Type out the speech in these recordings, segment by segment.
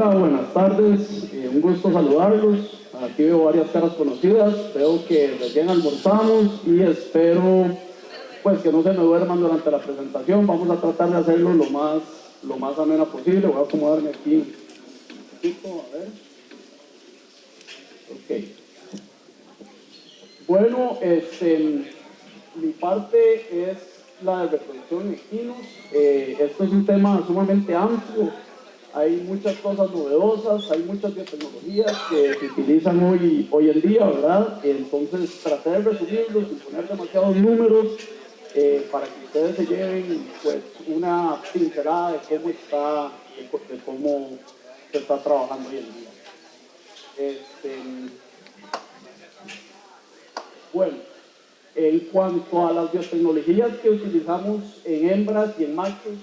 Hola, buenas tardes, un gusto saludarlos. Aquí veo varias caras conocidas, veo que recién almorzamos y espero pues que no se me duerman durante la presentación. Vamos a tratar de hacerlo lo más amena posible. Voy a acomodarme aquí un poquito, a ver. Ok. Bueno, mi parte es la de reproducción en equinos. Esto es un tema sumamente amplio. Hay muchas cosas novedosas, hay muchas biotecnologías que se utilizan hoy en día, ¿verdad? Entonces traté de resumirlos sin poner demasiados números para que ustedes se lleven pues una pincelada de cómo se está trabajando hoy en día. Bueno, en cuanto a las biotecnologías que utilizamos en hembras y en machos,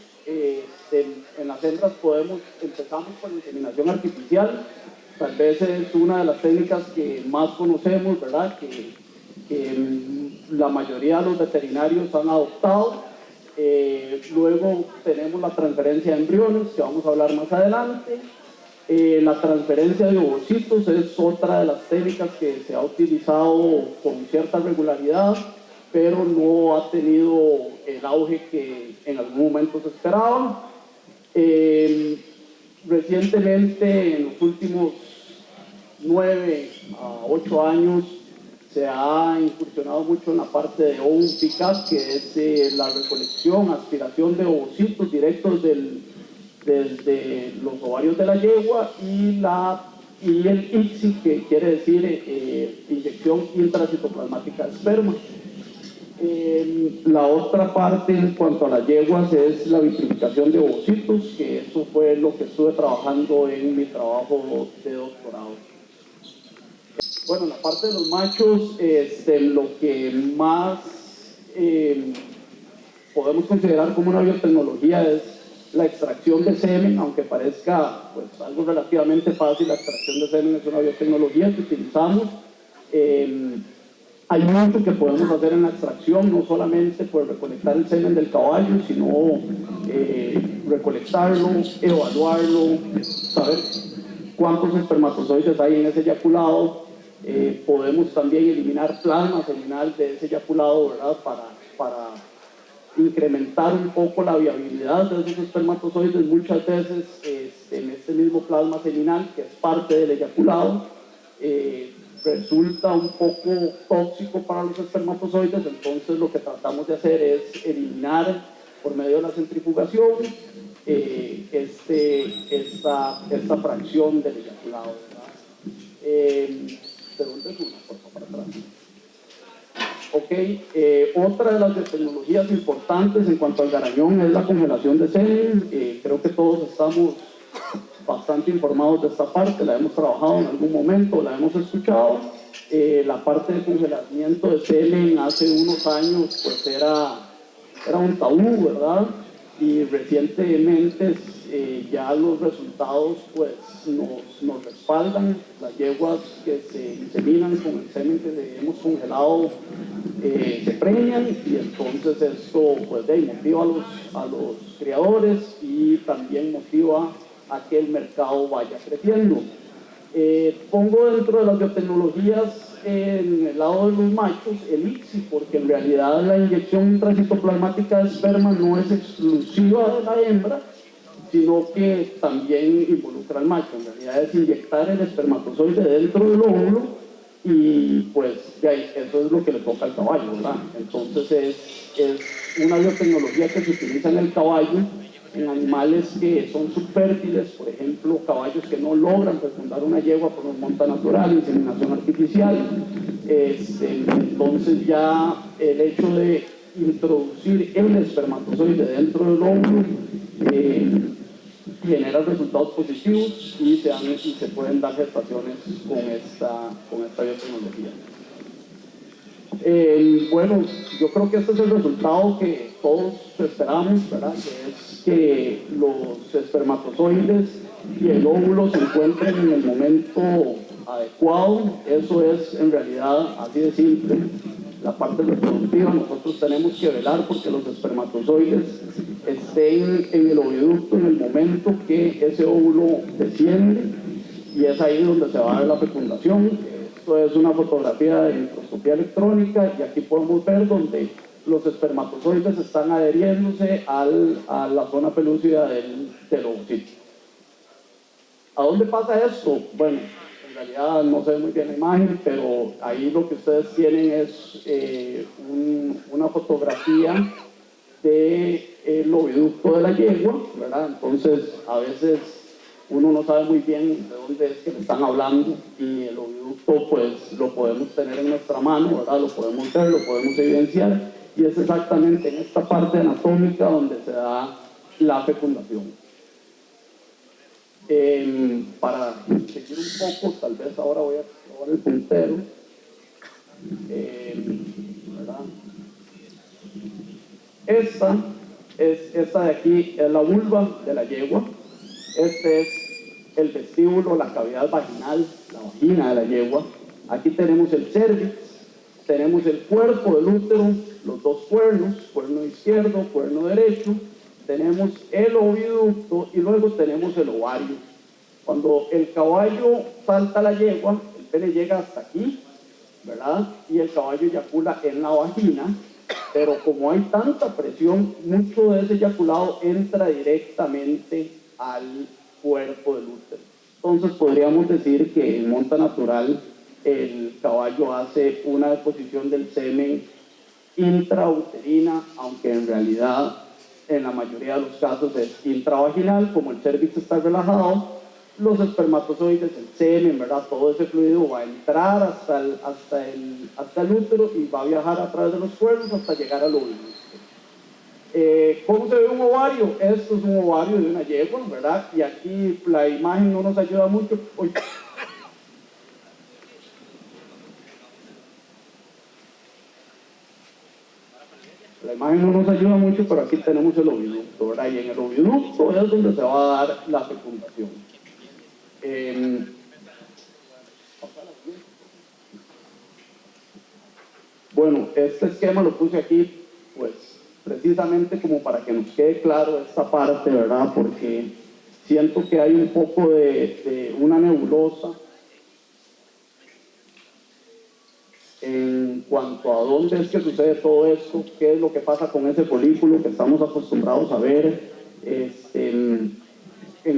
en las hembras empezamos con la inseminación artificial. Tal vez es una de las técnicas que más conocemos, ¿verdad? Que la mayoría de los veterinarios han adoptado. Luego tenemos la transferencia de embriones, que vamos a hablar más adelante. La transferencia de ovocitos es otra de las técnicas que se ha utilizado con cierta regularidad, pero no ha tenido el auge que en algún momento se esperaba. Recientemente, en los últimos 9 a 8 años, se ha incursionado mucho en la parte de ovum pick-up, que es la recolección, aspiración de ovocitos directos desde los ovarios de la yegua, y el ICSI, que quiere decir inyección intracitoplasmática de esperma. La otra parte en cuanto a las yeguas es la vitrificación de ovocitos, que eso fue lo que estuve trabajando en mi trabajo de doctorado. Bueno, en la parte de los machos, lo que más podemos considerar como una biotecnología es la extracción de semen, aunque parezca pues, algo relativamente fácil. La extracción de semen es una biotecnología que utilizamos. Hay mucho que podemos hacer en la extracción, no solamente por recolectar el semen del caballo, sino recolectarlo, evaluarlo, saber cuántos espermatozoides hay en ese eyaculado. Podemos también eliminar plasma seminal de ese eyaculado, ¿verdad? Para incrementar un poco la viabilidad de esos espermatozoides. Muchas veces en este mismo plasma seminal, que es parte del eyaculado, resulta un poco tóxico para los espermatozoides. Entonces lo que tratamos de hacer es eliminar por medio de la centrifugación esta fracción del eyaculado, ¿verdad? ¿Dónde es una? Por favor, para atrás. Ok, otra de las biotecnologías importantes en cuanto al garañón es la congelación de semen. Creo que todos estamos bastante informados de esta parte, la hemos trabajado en algún momento, la hemos escuchado. La parte de congelamiento de semen hace unos años pues era un tabú, ¿verdad? Y recientemente ya los resultados pues nos respaldan. Las yeguas que se inseminan con el semen que hemos congelado se preñan, y entonces esto pues motiva a los criadores y también motiva a que el mercado vaya creciendo. Pongo dentro de las biotecnologías en el lado de los machos el ICSI, porque en realidad la inyección intracitoplasmática de esperma no es exclusiva de la hembra, sino que también involucra al macho. En realidad es inyectar el espermatozoide dentro del óvulo, y pues eso es lo que le toca al caballo, ¿verdad? Entonces es una biotecnología que se utiliza en el caballo, en animales que son subfértiles, por ejemplo, caballos que no logran fecundar una yegua por hormona natural, inseminación artificial. Entonces ya el hecho de introducir el espermatozoide dentro del óvulo genera resultados positivos, y se pueden dar gestaciones con esta biotecnología. Bueno, yo creo que este es el resultado que todos esperamos, ¿verdad? Que es que los espermatozoides y el óvulo se encuentren en el momento adecuado. Eso es en realidad así de simple. La parte reproductiva, nosotros tenemos que velar porque los espermatozoides estén en el oviducto en el momento que ese óvulo desciende, y es ahí donde se va a dar la fecundación. Esto es una fotografía de microscopía electrónica, y aquí podemos ver donde los espermatozoides están adheriéndose a la zona pelúcida del ovocito. ¿A dónde pasa esto? Bueno, en realidad no se ve muy bien la imagen, pero ahí lo que ustedes tienen es una fotografía del oviducto de la yegua, ¿verdad? Entonces, a veces uno no sabe muy bien de dónde es que me están hablando, y el oviducto pues lo podemos tener en nuestra mano, ¿verdad? Lo podemos ver, lo podemos evidenciar, y es exactamente en esta parte anatómica donde se da la fecundación. Para seguir un poco, tal vez ahora voy a probar el puntero, ¿verdad? Esta de aquí es la vulva de la yegua. Este es el vestíbulo, la cavidad vaginal, la vagina de la yegua. Aquí tenemos el cérvix, tenemos el cuerpo del útero, los dos cuernos, cuerno izquierdo, cuerno derecho, tenemos el oviducto y luego tenemos el ovario. Cuando el caballo salta a la yegua, el pene llega hasta aquí, ¿verdad? Y el caballo eyacula en la vagina, pero como hay tanta presión, mucho de ese eyaculado entra directamente al cuerpo del útero. Entonces podríamos decir que en monta natural el caballo hace una deposición del semen intrauterina, aunque en realidad en la mayoría de los casos es intravaginal. Como el cérvix está relajado, los espermatozoides, el semen, ¿verdad? Todo ese fluido va a entrar hasta el útero y va a viajar a través de los cuernos hasta llegar al oviducto. ¿Cómo se ve un ovario? Esto es un ovario de una yegua, ¿verdad? Y aquí la imagen no nos ayuda mucho. Uy. La imagen no nos ayuda mucho, pero aquí tenemos el oviducto, ¿verdad? Y en el oviducto es donde se va a dar la fecundación. Bueno, este esquema lo puse aquí, pues, precisamente como para que nos quede claro esta parte, ¿verdad? Porque siento que hay un poco de una nebulosa en cuanto a dónde es que sucede todo esto, qué es lo que pasa con ese folículo que estamos acostumbrados a ver, en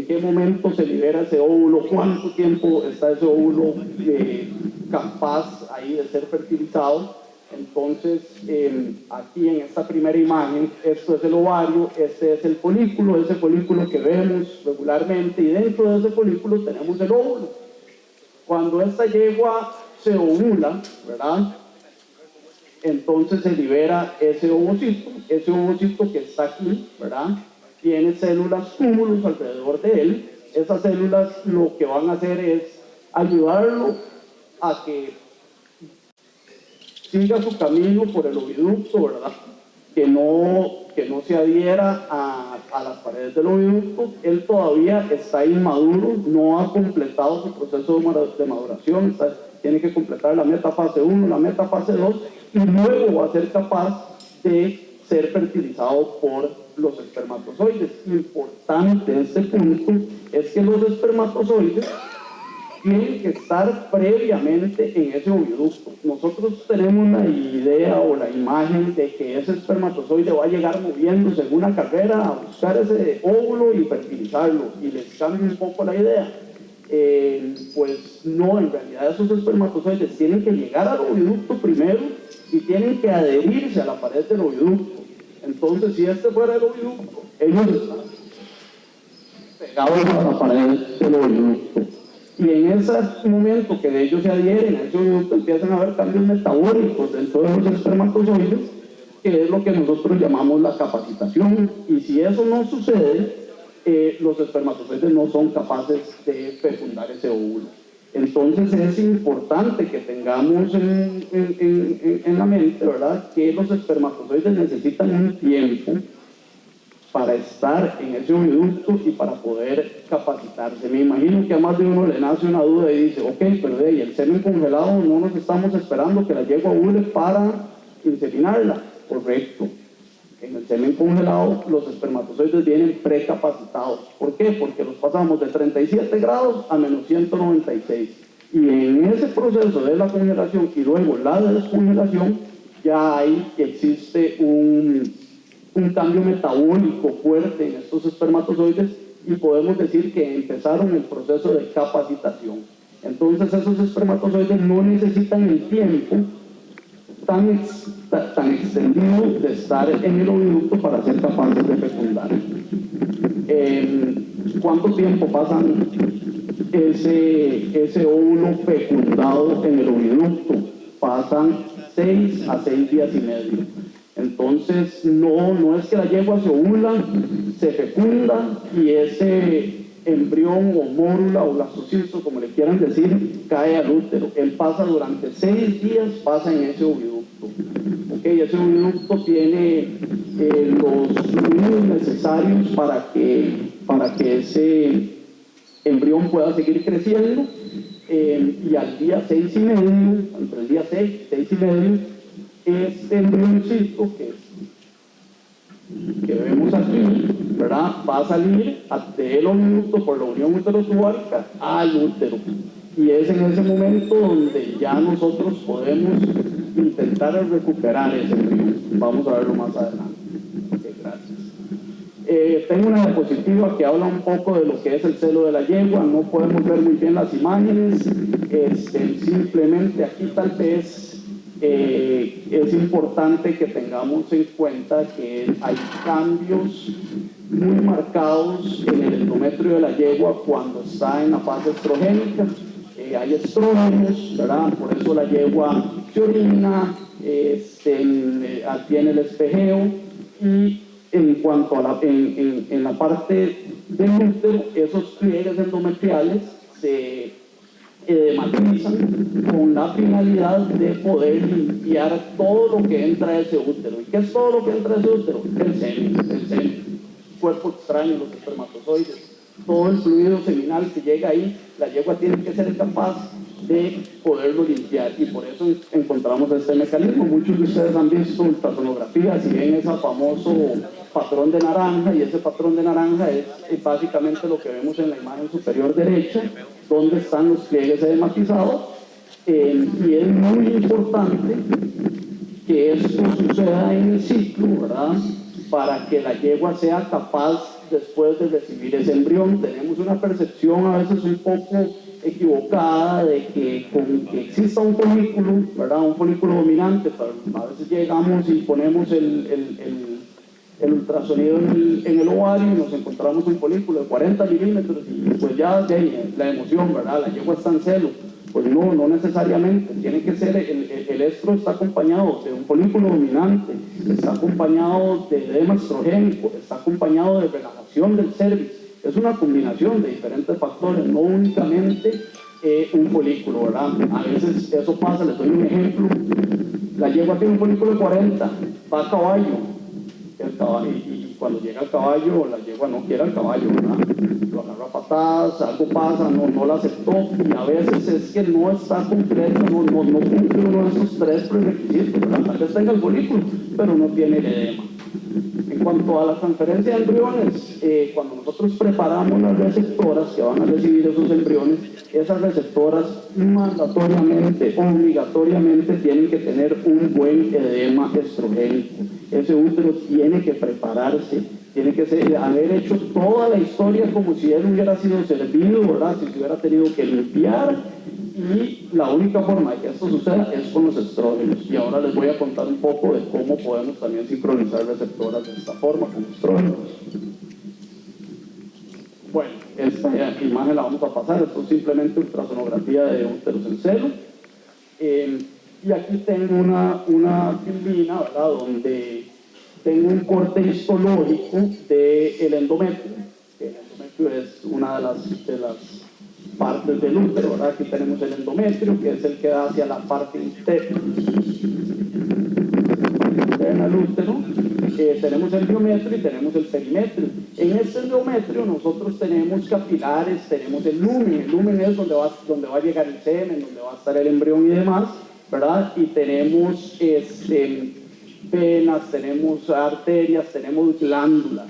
qué momento se libera ese óvulo, cuánto tiempo está ese óvulo capaz ahí de ser fertilizado. Entonces, aquí en esta primera imagen, esto es el ovario, este es el folículo, ese folículo que vemos regularmente, y dentro de ese folículo tenemos el óvulo. Cuando esta yegua se ovula, ¿verdad? Entonces se libera ese ovocito que está aquí, ¿verdad? Tiene células túmulos alrededor de él. Esas células lo que van a hacer es ayudarlo a que siga su camino por el oviducto, ¿verdad? Que no se adhiera a las paredes del oviducto. Él todavía está inmaduro, no ha completado su proceso de maduración, tiene que completar la metafase 1, la metafase 2, y luego va a ser capaz de ser fertilizado por los espermatozoides. Importante este punto es que los espermatozoides tienen que estar previamente en ese oviducto. Nosotros tenemos la idea o la imagen de que ese espermatozoide va a llegar moviéndose en una carrera a buscar ese óvulo y fertilizarlo, y les cambia un poco la idea. Pues no, en realidad esos espermatozoides tienen que llegar al oviducto primero y tienen que adherirse a la pared del oviducto. Entonces, si este fuera el oviducto, ellos están pegados a la pared del oviducto. Y en ese momento que ellos se adhieren a ese oviducto, empiezan a haber cambios metabólicos dentro de los espermatozoides, que es lo que nosotros llamamos la capacitación. Y si eso no sucede, los espermatozoides no son capaces de fecundar ese óvulo. Entonces es importante que tengamos en la mente, ¿verdad?, que los espermatozoides necesitan un tiempo para estar en ese oviducto y para poder capacitarse. Me imagino que a más de uno le nace una duda y dice, ok, pero de ahí el semen congelado no nos estamos esperando que la yegua ovule para inseminarla. Correcto. En el semen congelado, los espermatozoides vienen precapacitados. ¿Por qué? Porque los pasamos de 37 grados a menos 196. Y en ese proceso de la congelación y luego la descongelación, ya existe un cambio metabólico fuerte en estos espermatozoides y podemos decir que empezaron el proceso de capacitación. Entonces esos espermatozoides no necesitan el tiempo tan extendido de estar en el oviducto para ser capaces de fecundar. ¿Cuánto tiempo pasan ese óvulo fecundado en el oviducto? Pasan 6 a 6 días y medio. Entonces no es que la yegua se ovula, se fecunda y ese embrión o mórula o blastocisto, como le quieran decir, cae al útero. Él pasa durante 6 días, pasa en ese oviducto. ¿Okay? Ese oviducto tiene los fluidos necesarios para que ese embrión pueda seguir creciendo, y al día 6 y medio, entre el día 6 y medio, este embrioncito que vemos aquí, ¿verdad?, va a salir del oviducto por la unión uterotubárica al útero. Y es en ese momento donde ya nosotros podemos intentar recuperar ese embrión. Vamos a verlo más adelante. Okay, gracias. Tengo una diapositiva que habla un poco de lo que es el celo de la yegua. No podemos ver muy bien las imágenes. Simplemente aquí tal vez es importante que tengamos en cuenta que hay cambios muy marcados en el endometrio de la yegua cuando está en la fase estrogénica. Hay estrógenos, ¿verdad? Por eso la yegua se orina, tiene el espejeo, y en cuanto a en la parte del útero, esos pliegues endometriales se matizan con la finalidad de poder limpiar todo lo que entra a ese útero. ¿Y qué es todo lo que entra a ese útero? El semen, cuerpo extraño, los espermatozoides, todo el fluido seminal que llega ahí. La yegua tiene que ser capaz de poderlo limpiar, y por eso encontramos este mecanismo. Muchos de ustedes han visto ultrasonografía, si ven ese famoso patrón de naranja, y ese patrón de naranja es básicamente lo que vemos en la imagen superior derecha, donde están los pliegues edematizados, y es muy importante que esto suceda en el ciclo, ¿verdad?, para que la yegua sea capaz después de recibir ese embrión. Tenemos una percepción a veces un poco equivocada de que con que exista un folículo, ¿verdad?, un folículo dominante, pero a veces llegamos y ponemos el ultrasonido en el ovario y nos encontramos un folículo de 40 milímetros y pues ya la emoción, ¿verdad?, la yegua está en celo. Pues no necesariamente, tiene que ser, el estro está acompañado de un folículo dominante, está acompañado de edema estrogénico, está acompañado de relajación del cervix. Es una combinación de diferentes factores, no únicamente un folículo, ¿verdad? A veces eso pasa. Les doy un ejemplo. La yegua tiene un folículo de 40, va a caballo, y cuando llega el caballo, la yegua no quiere al caballo, ¿verdad?, lo agarra a patadas, algo pasa, no la aceptó, y a veces es que no está completo, no cumple uno de esos 3 prerequisitos, ¿verdad? Tal vez tenga el folículo, pero no tiene el edema. En cuanto a la transferencia de embriones, cuando nosotros preparamos las receptoras que van a recibir esos embriones, esas receptoras mandatoriamente, obligatoriamente tienen que tener un buen edema estrogénico. Ese útero tiene que prepararse, tiene que haber hecho toda la historia como si él hubiera sido servido, ¿verdad?, si se hubiera tenido que limpiar, y la única forma de que esto suceda es con los estrógenos. Y ahora les voy a contar un poco de cómo podemos también sincronizar receptoras de esta forma con estrógenos. Bueno, esta imagen la vamos a pasar. Esto es simplemente ultrasonografía de úteros en celo. Y aquí tengo una filmina, ¿verdad?, donde tengo un corte histológico del endometrio. El endometrio es una de las partes del útero, ¿verdad? Aquí tenemos el endometrio, que es el que da hacia la parte interna del útero. Tenemos el endometrio y tenemos el perimetrio. En este endometrio nosotros tenemos capilares, tenemos el lumen. El lumen es donde va a llegar el semen, donde va a estar el embrión y demás, ¿verdad? Y tenemos venas, tenemos arterias, tenemos glándulas.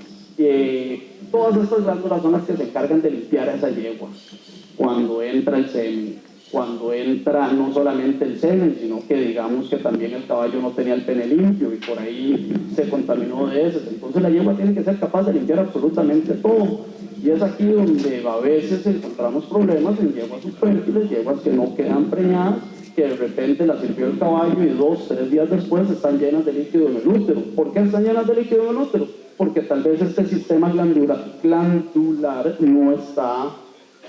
Todas estas glándulas son las que se encargan de limpiar a esa yegua cuando entra el semen, cuando entra no solamente el semen, sino que digamos que también el caballo no tenía el pene limpio y por ahí se contaminó de heces. Entonces la yegua tiene que ser capaz de limpiar absolutamente todo. Y es aquí donde a veces encontramos problemas en yeguas subfértiles, yeguas que no quedan preñadas, que de repente la sirvió el caballo y 2, 3 días después están llenas de líquido en el útero. ¿Por qué están llenas de líquido en el útero? Porque tal vez este sistema glandular no está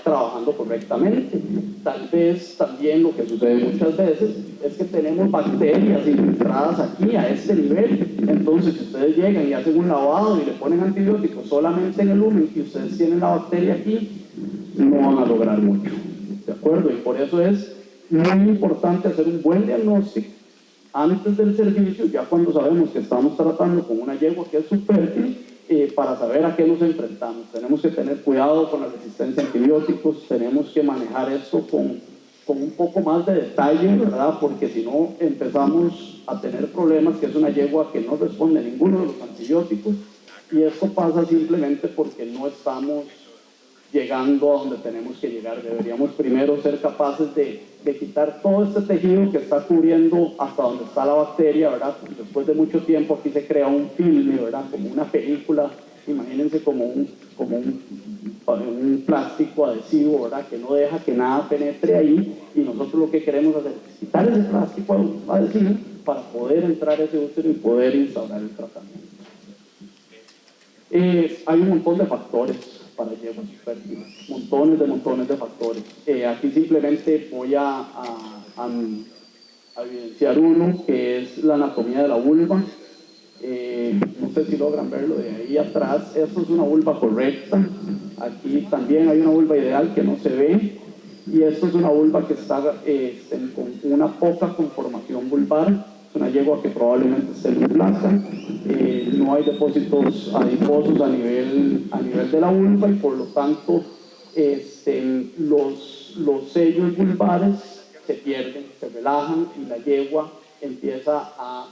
trabajando correctamente. Tal vez también lo que sucede muchas veces es que tenemos bacterias infiltradas aquí a este nivel. Entonces, si ustedes llegan y hacen un lavado y le ponen antibióticos solamente en el lumen y ustedes tienen la bacteria aquí, no van a lograr mucho. ¿De acuerdo? Y por eso es muy importante hacer un buen diagnóstico antes del servicio, ya cuando sabemos que estamos tratando con una yegua que es subfértil, para saber a qué nos enfrentamos. Tenemos que tener cuidado con la resistencia a antibióticos, tenemos que manejar esto con un poco más de detalle, ¿verdad? Porque si no empezamos a tener problemas, que es una yegua que no responde a ninguno de los antibióticos, y esto pasa simplemente porque no estamos llegando a donde tenemos que llegar. Deberíamos primero ser capaces de quitar todo este tejido que está cubriendo hasta donde está la bacteria, ¿verdad? Después de mucho tiempo aquí se crea un filme, ¿verdad? Como una película, imagínense como un plástico adhesivo, ¿verdad? Que no deja que nada penetre ahí, y nosotros lo que queremos hacer es quitar ese plástico adhesivo para poder entrar a ese útero y poder instaurar el tratamiento. Hay un montón de factores para yeguas subfértiles, montones de factores. Aquí simplemente voy a evidenciar uno, que es la anatomía de la vulva. No sé si logran verlo de ahí atrás. Esto es una vulva correcta. Aquí también hay una vulva ideal que no se ve, y esto es una vulva que está con una poca conformación vulvar. Es una yegua que probablemente esté muy flaca, no hay depósitos adiposos a nivel de la vulva, y por lo tanto los sellos vulvares se pierden, se relajan, y la yegua empieza a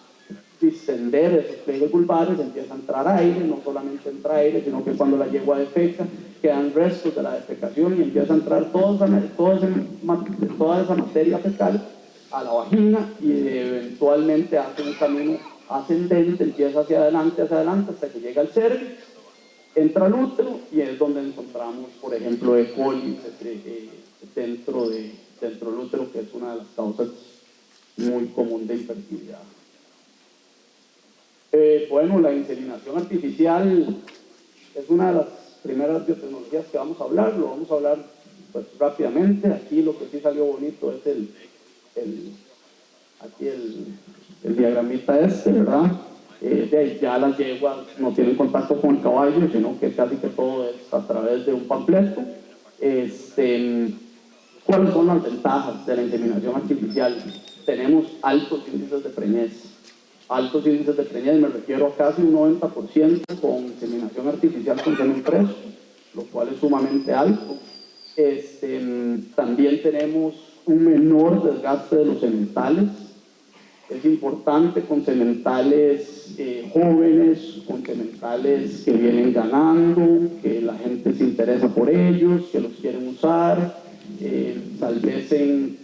distender esos pliegues vulvares, empieza a entrar aire. No solamente entra aire, sino que cuando la yegua defeca quedan restos de la defecación y empieza a entrar toda esa materia fecal a la vagina, y eventualmente hace un camino ascendente, empieza hacia adelante hasta que llega al cervix, entra al útero, y es donde encontramos, por ejemplo, E. coli dentro del útero, que es una de las causas muy común de infertilidad. Bueno, la inseminación artificial es una de las primeras biotecnologías que vamos a hablar. Lo vamos a hablar pues rápidamente. Aquí lo que sí salió bonito es el diagramita ¿verdad? Ya las yeguas no tienen contacto con el caballo, sino que casi que todo es a través de un panfleto. ¿Cuáles son las ventajas de la inseminación artificial? Tenemos altos índices de preñez. Altos índices de preñez, me refiero a casi un 90% con inseminación artificial con semen fresco, lo cual es sumamente alto. También tenemos un menor desgaste de los sementales. Es importante con sementales jóvenes, con sementales que vienen ganando, que la gente se interesa por ellos, que los quieren usar. Tal vez en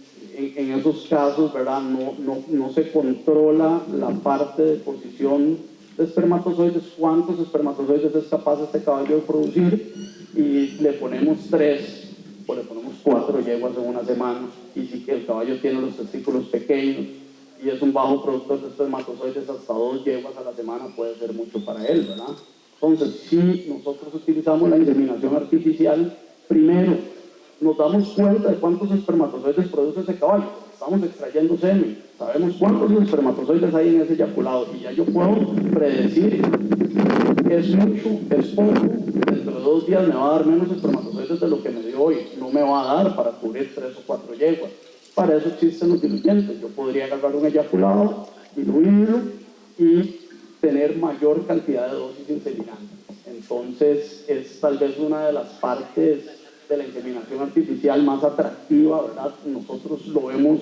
esos casos, ¿verdad? No se controla la parte de posición de espermatozoides, cuántos espermatozoides es capaz este caballo de producir, y le ponemos 3 o le ponemos 4 yeguas en una semana, y si que el caballo tiene los testículos pequeños y es un bajo productor de espermatozoides, hasta 2 yeguas a la semana puede ser mucho para él, ¿verdad? Entonces, si nosotros utilizamos la inseminación artificial, primero nos damos cuenta de cuántos espermatozoides produce ese caballo. Estamos extrayendo semen, sabemos cuántos espermatozoides hay en ese eyaculado, y ya yo puedo predecir, es mucho, es poco, dentro de 2 días me va a dar menos espermatozoides de lo que me dio hoy, no me va a dar para cubrir 3 o 4 yeguas. Para eso existen los diluyentes. Yo podría agarrar un eyaculado, diluirlo y tener mayor cantidad de dosis inseminante. Entonces es tal vez una de las partes de la inseminación artificial más atractiva, ¿verdad? Nosotros lo vemos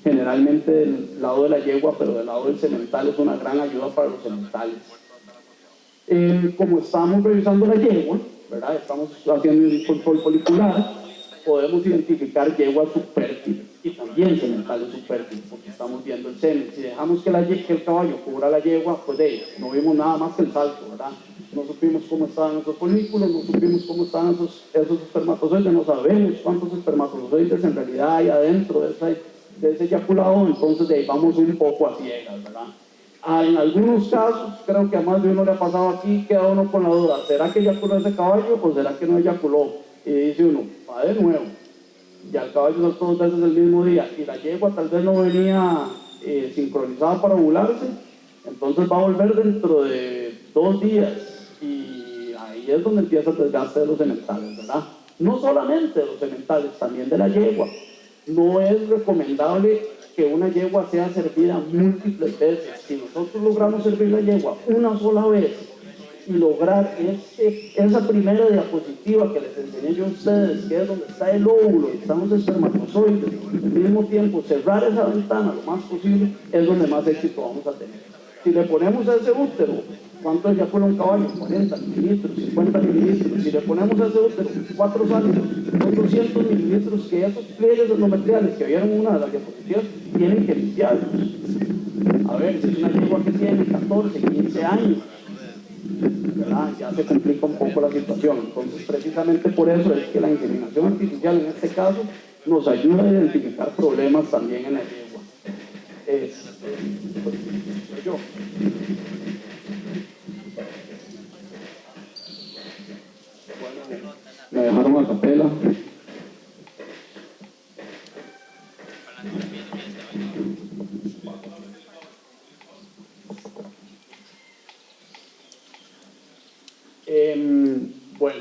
generalmente del lado de la yegua, pero del lado del semental es una gran ayuda para los sementales. Como estamos revisando la yegua, ¿verdad? Estamos haciendo un control folicular, podemos identificar yeguas subfértiles y también sementales subfértiles, porque estamos viendo el semen. Si dejamos que el caballo cubra la yegua, pues no vimos nada más que el salto, ¿verdad? No supimos cómo estaban esos folículos, no supimos cómo estaban esos espermatozoides, no sabemos cuántos espermatozoides en realidad hay adentro de ese eyaculado, entonces de ahí vamos un poco a ciegas, ¿verdad? En algunos casos, creo que a más de uno le ha pasado aquí, queda uno con la duda, ¿será que eyaculó ese caballo o será que no eyaculó? Y dice uno, va de nuevo, ya el caballo saltó 2 veces el mismo día y la yegua tal vez no venía sincronizada para ovularse, entonces va a volver dentro de 2 días y ahí es donde empieza el desgaste de los sementales, ¿verdad? No solamente de los sementales, también de la yegua. No es recomendable que una yegua sea servida múltiples veces. Si nosotros logramos servir la yegua una sola vez y lograr esa primera diapositiva que les enseñé yo a ustedes, que es donde está el óvulo y están los espermatozoides, al mismo tiempo cerrar esa ventana lo más posible, es donde más éxito vamos a tener. Si le ponemos a ese útero, ¿cuánto eyacula un caballo? 40 mililitros, 50 mililitros. Si le ponemos a ese útero 4 salidos, son 200 mililitros que esos pliegues endometriales que vieron en una de las diapositivas tienen que limpiarlos. A ver, si es una yegua que tiene 14, 15 años, ¿verdad? Ya se complica un poco la situación. Entonces, precisamente por eso es que la inseminación artificial en este caso nos ayuda a identificar problemas también en la yegua. Pues, yo. Bueno, me dejaron a capela. Bueno,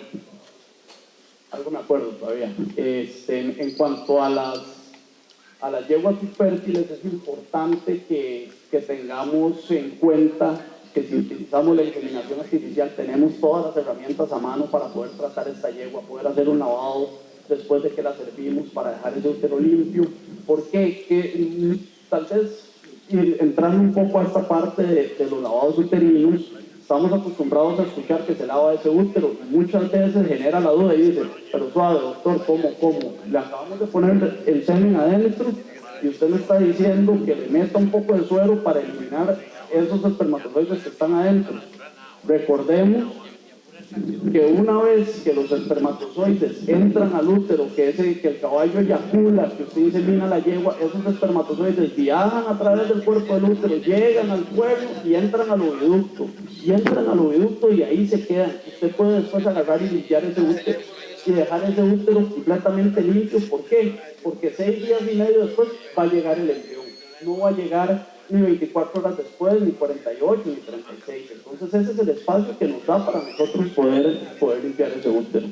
algo me acuerdo todavía. En cuanto a las yeguas fértiles, es importante que tengamos en cuenta que si utilizamos la inseminación artificial, tenemos todas las herramientas a mano para poder tratar esta yegua, poder hacer un lavado después de que la servimos para dejar ese útero limpio. ¿Por qué? Que tal vez entrando un poco a esta parte de los lavados uterinos, estamos acostumbrados a escuchar que se lava ese útero y muchas veces genera la duda y dice, pero suave doctor, ¿cómo? Le acabamos de poner el semen adentro y usted me está diciendo que le meta un poco de suero para eliminar esos espermatozoides que están adentro. Recordemos que una vez que los espermatozoides entran al útero, que el caballo eyacula, que usted insemina la yegua, esos espermatozoides viajan a través del cuerpo del útero, llegan al cuello y entran al oviducto, y ahí se quedan. Usted puede después agarrar y limpiar ese útero y dejar ese útero completamente limpio. ¿Por qué? Porque 6 días y medio después va a llegar el embrión, no va a llegar ni 24 horas después, ni 48, ni 36. Entonces ese es el espacio que nos da para nosotros poder limpiar ese útero.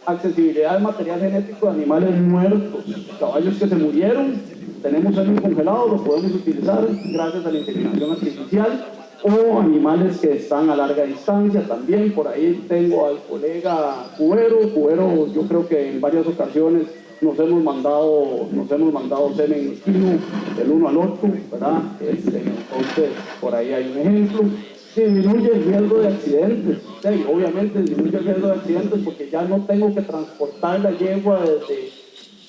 Accesibilidad al material genético de animales muertos, caballos que se murieron, tenemos semen congelado, lo podemos utilizar gracias a la inseminación artificial, o animales que están a larga distancia también. Por ahí tengo al colega Cubero, yo creo que en varias ocasiones nos hemos mandado semen kilo del uno al otro, ¿verdad? Entonces, por ahí hay un ejemplo. Disminuye el riesgo de accidentes, sí, obviamente disminuye el riesgo de accidentes porque ya no tengo que transportar la yegua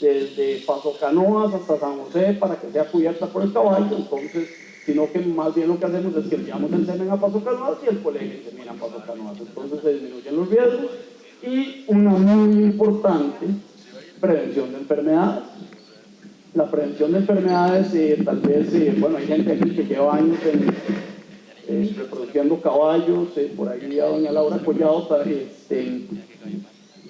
desde Paso Canoas hasta San José para que sea cubierta por el caballo, entonces, sino que más bien lo que hacemos es que enviamos el semen a Paso Canoas y el colega insemina a Paso Canoas, entonces se disminuyen los riesgos. Y una muy importante, prevención de enfermedades. La prevención de enfermedades, tal vez, bueno, hay gente aquí que lleva años reproduciendo caballos, por ahí a doña Laura Collado,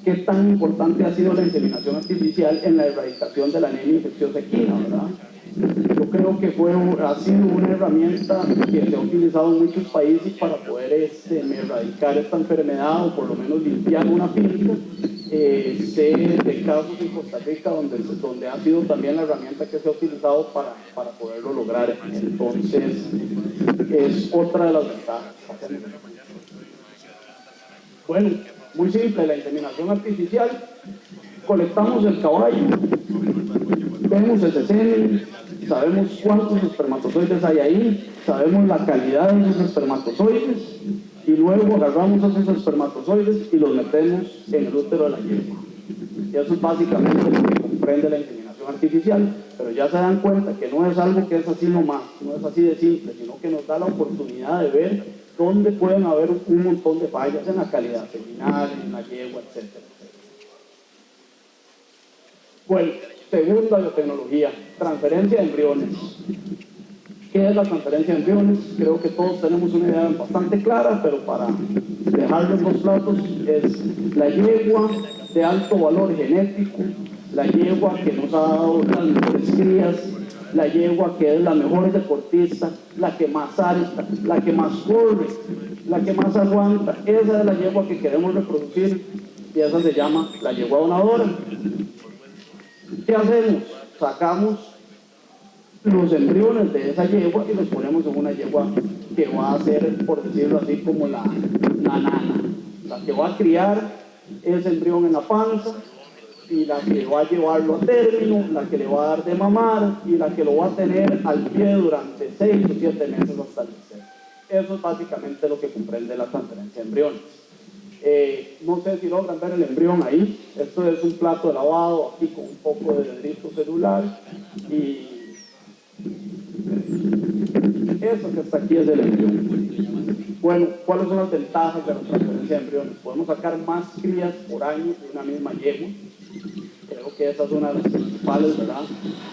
qué tan importante ha sido la inseminación artificial en la erradicación de la anemia infecciosa equina, ¿verdad? Yo creo que ha sido una herramienta que se ha utilizado en muchos países para poder erradicar esta enfermedad o por lo menos limpiar una finca. Sé de casos en Costa Rica donde ha sido también la herramienta que se ha utilizado para poderlo lograr. Entonces, es otra de las ventajas. Bueno, muy simple, la inseminación artificial. Colectamos el caballo, vemos ese semen, sabemos cuántos espermatozoides hay ahí, sabemos la calidad de esos espermatozoides, y luego agarramos esos espermatozoides y los metemos en el útero de la yegua. Y eso es básicamente lo que comprende la inseminación artificial, pero ya se dan cuenta que no es algo que es así nomás, no es así de simple, sino que nos da la oportunidad de ver dónde pueden haber un montón de fallas en la calidad seminal, en la yegua, etc. Bueno, segunda biotecnología, transferencia de embriones. ¿Qué es la transferencia de embriones? Creo que todos tenemos una idea bastante clara, pero para dejarlo en los platos, es la yegua de alto valor genético, la yegua que nos ha dado las mejores crías, la yegua que es la mejor deportista, la que más salta, la que más corre, la que más aguanta. Esa es la yegua que queremos reproducir y esa se llama la yegua donadora. ¿Qué hacemos? Sacamos los embriones de esa yegua y los ponemos en una yegua que va a ser, por decirlo así, como la nana, la que va a criar ese embrión en la panza y la que va a llevarlo a término, la que le va a dar de mamar y la que lo va a tener al pie durante 6 o 7 meses hasta el nacer. Eso es básicamente lo que comprende la transferencia de embriones. No sé si logran ver el embrión ahí. Esto es un plato de lavado aquí con un poco de dedrito celular y eso que está aquí es el embrión. Bueno, ¿cuáles son las ventajas de la transferencia de embriones? Podemos sacar más crías por año de una misma yegua. Creo que esa es una de las principales, ¿verdad?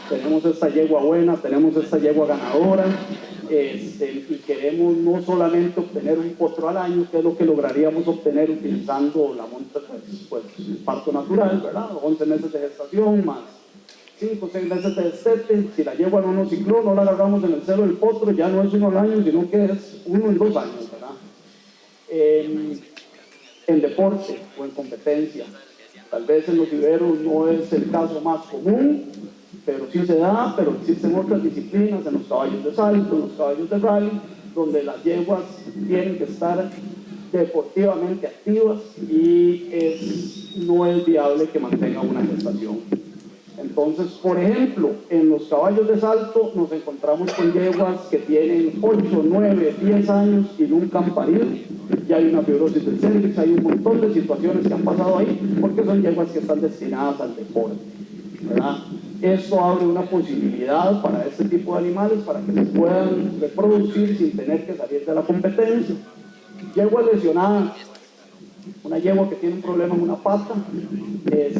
Tenemos esta yegua buena, tenemos esta yegua ganadora, y queremos no solamente obtener un potro al año, que es lo que lograríamos obtener utilizando la monta, pues parto natural, ¿verdad? 11 meses de gestación más 5 o 6 meses de destete. Si la yegua no nos cicló, no la agarramos en el celo del potro, ya no es uno al año, sino que es 1 en 2 años, ¿verdad? En deporte o en competencia, tal vez en los iberos no es el caso más común, pero sí se da, pero existen otras disciplinas, en los caballos de salto, en los caballos de rally, donde las yeguas tienen que estar deportivamente activas y no es viable que mantengan una gestación. Entonces, por ejemplo, en los caballos de salto nos encontramos con yeguas que tienen 8, 9, 10 años y nunca han parido. Ya hay una fibrosis del cérvix, hay un montón de situaciones que han pasado ahí porque son yeguas que están destinadas al deporte, ¿verdad? Esto abre una posibilidad para este tipo de animales para que se puedan reproducir sin tener que salir de la competencia. Yegua lesionada, una yegua que tiene un problema en una pata, que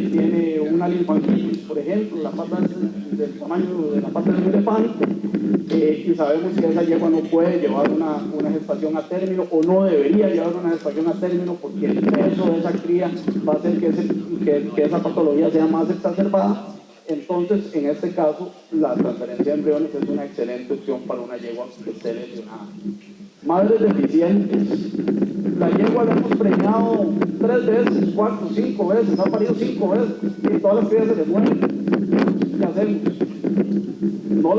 tiene una linfangitis, por ejemplo, la pata es del tamaño de la pata de un elefante, y sabemos que esa yegua no puede llevar una gestación a término o no debería llevar una gestación a término porque el peso de esa cría va a hacer que esa patología sea más exacerbada. Entonces, en este caso, la transferencia de embriones es una excelente opción para una yegua que esté lesionada. Madres deficientes. La yegua la hemos preñado 3 veces, 4, 5 veces, ha parido 5 veces y todas las crías se les mueren. ¿Qué hacemos? No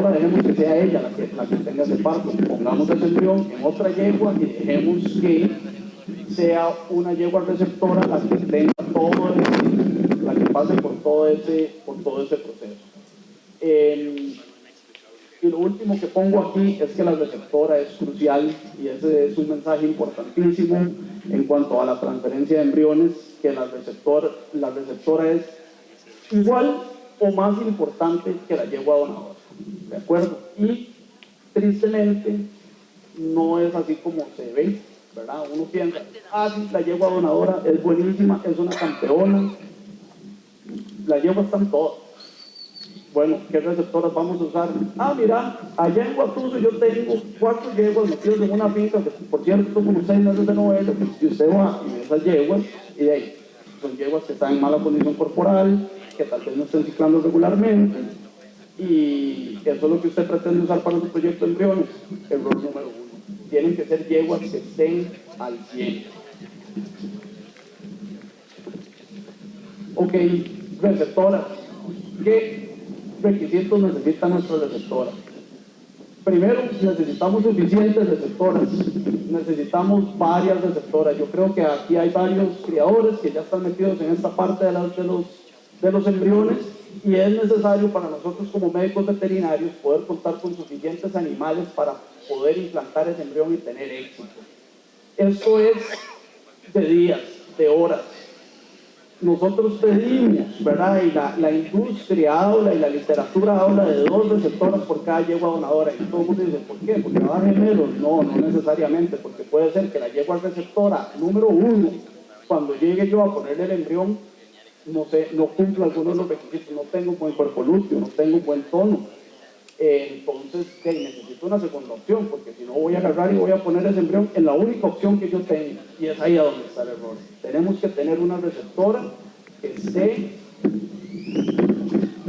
la dejemos que sea ella la que tenga ese parto. Pongamos ese embrión en otra yegua y dejemos que sea una yegua receptora la que tenga la que pase por todo ese proceso. Y lo último que pongo aquí es que la receptora es crucial y ese es un mensaje importantísimo en cuanto a la transferencia de embriones, que la receptora es igual o más importante que la yegua donadora, ¿de acuerdo? Y tristemente no es así como se ve, ¿verdad? Uno piensa, sí, la yegua donadora es buenísima, es una campeona, la yegua está en todo. Bueno, ¿qué receptoras vamos a usar? Mira, allá en Guatuso yo tengo 4 yeguas metidas en una finca, que por cierto son como 6 meses de novela, y usted va y ve esas yeguas, y de ahí, son yeguas que están en mala condición corporal, que tal vez no estén ciclando regularmente, y eso es lo que usted pretende usar para su proyecto de embriones. Error número 1. Tienen que ser yeguas que estén al 100. Ok, receptoras. ¿Qué requisitos necesita nuestra receptora? Primero, necesitamos suficientes receptoras, necesitamos varias receptoras. Yo creo que aquí hay varios criadores que ya están metidos en esta parte de los embriones y es necesario para nosotros como médicos veterinarios poder contar con suficientes animales para poder implantar ese embrión y tener éxito. Esto es de días, de horas. Nosotros pedimos, ¿verdad? Y la industria habla y la literatura habla de 2 receptoras por cada yegua donadora. Y todo el mundo dice, ¿por qué? ¿Porque va a dar gemelos? No, no necesariamente, porque puede ser que la yegua receptora número 1, cuando llegue yo a ponerle el embrión, no sé, no cumplo algunos de los requisitos, no tengo un buen cuerpo lúteo, no tengo un buen tono. Entonces, necesito una segunda opción, porque si no voy a agarrar y voy a poner ese embrión en la única opción que yo tengo, y es ahí a donde está el error. Tenemos que tener una receptora que esté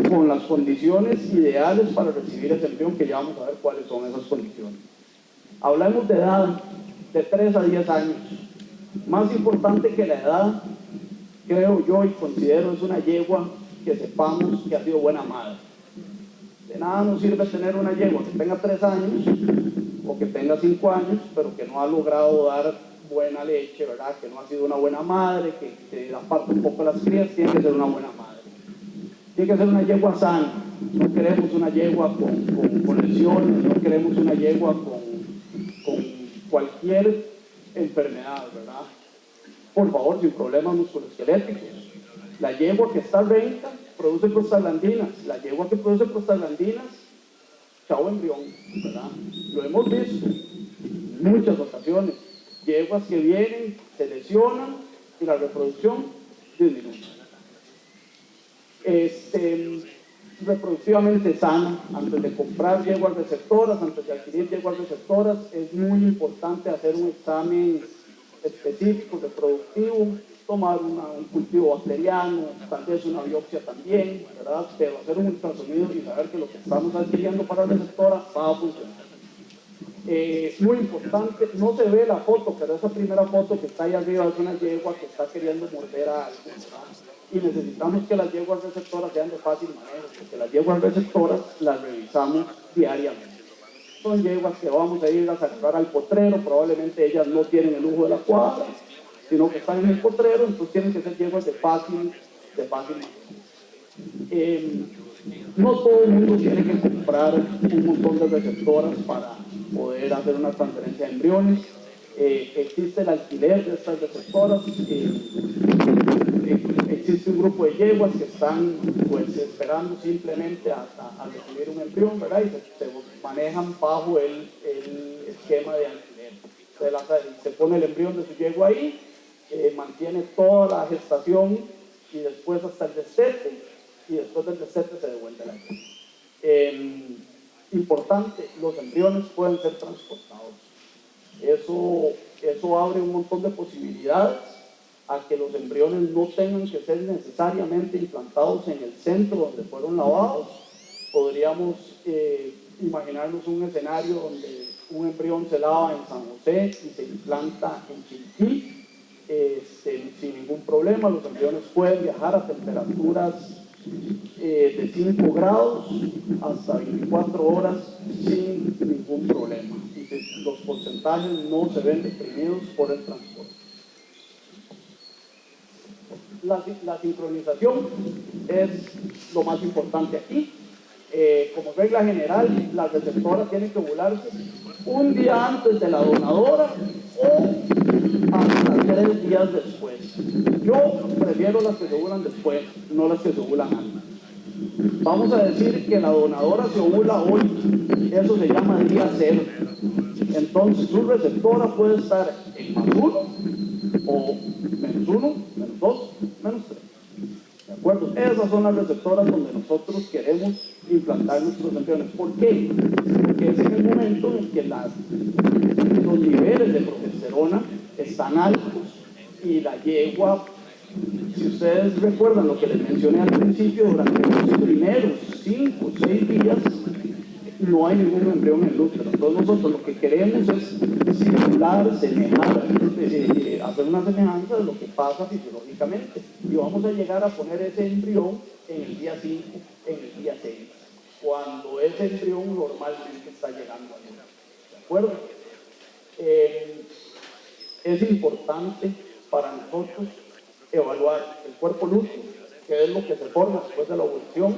con las condiciones ideales para recibir ese embrión, que ya vamos a ver cuáles son esas condiciones. Hablamos de edad, de 3 a 10 años. Más importante que la edad, creo yo y considero, es una yegua que sepamos que ha sido buena madre. De nada nos sirve tener una yegua que tenga 3 años o que tenga 5 años, pero que no ha logrado dar buena leche, ¿verdad? Que no ha sido una buena madre, que aparte un poco las crías, tiene que ser una buena madre. Tiene que ser una yegua sana. No queremos una yegua con lesiones, no queremos una yegua con cualquier enfermedad, ¿verdad? Por favor, sin problemas musculoesqueléticos. La yegua que está renca produce prostaglandinas. La yegua que produce prostaglandinas, chao embrión, ¿verdad? Lo hemos visto en muchas ocasiones. Yeguas que vienen, se lesionan y la reproducción disminuye. Reproductivamente sana, antes de comprar yeguas receptoras, antes de adquirir yeguas receptoras, es muy importante hacer un examen específico reproductivo, tomar un cultivo bacteriano, tal vez una biopsia también, ¿verdad? Pero hacer un ultrasonido y saber que lo que estamos adquiriendo para la receptora va a funcionar. Muy importante, no se ve la foto, pero esa primera foto que está ahí arriba es una yegua que está queriendo morder a algo, ¿verdad? Y necesitamos que las yeguas receptoras sean de fácil manejo, porque las yeguas receptoras las revisamos diariamente. Son yeguas que vamos a ir a sacar al potrero, probablemente ellas no tienen el lujo de la cuadra, sino que están en el potrero, entonces tienen que ser yeguas de fácil manejo. No todo el mundo tiene que comprar un montón de receptoras para poder hacer una transferencia de embriones. Existe el alquiler de estas receptoras. Existe un grupo de yeguas que están pues esperando simplemente a recibir un embrión, ¿verdad? Y se manejan bajo el esquema de alquiler. Se pone el embrión de su yegua ahí, mantiene toda la gestación y después hasta el destete, y después del destete se devuelve la yegua. Importante, los embriones pueden ser transportados. Eso abre un montón de posibilidades a que los embriones no tengan que ser necesariamente implantados en el centro donde fueron lavados. Podríamos imaginarnos un escenario donde un embrión se lava en San José y se implanta en Chiriquí sin ningún problema. Los embriones pueden viajar a temperaturas de 5 grados hasta 24 horas sin ningún problema. Y los porcentajes no se ven deprimidos por el transporte. La sincronización es lo más importante aquí. Como regla general, la receptora tiene que ovularse un día antes de la donadora o hasta 3 días después. Yo prefiero las que se ovulan después, no las que se ovulan antes. Vamos a decir que la donadora se ovula hoy, eso se llama día 0. Entonces su receptora puede estar en +1 o -1, -2, -3. ¿De acuerdo? Esas son las receptoras donde nosotros queremos implantar nuestros embriones. ¿Por qué? Porque es en el momento en que los niveles de progesterona están altos y la yegua, si ustedes recuerdan lo que les mencioné al principio, durante los primeros 5 o 6 días no hay ningún embrión en el útero. Entonces nosotros lo que queremos es simular, semejar, hacer una semejanza de lo que pasa fisiológicamente. Y vamos a llegar a poner ese embrión en el día 5, en el día 6, cuando ese embrión normalmente está llegando al útero. ¿De acuerdo? Es importante para nosotros evaluar el cuerpo lúteo, qué es lo que se forma después de la ovulación,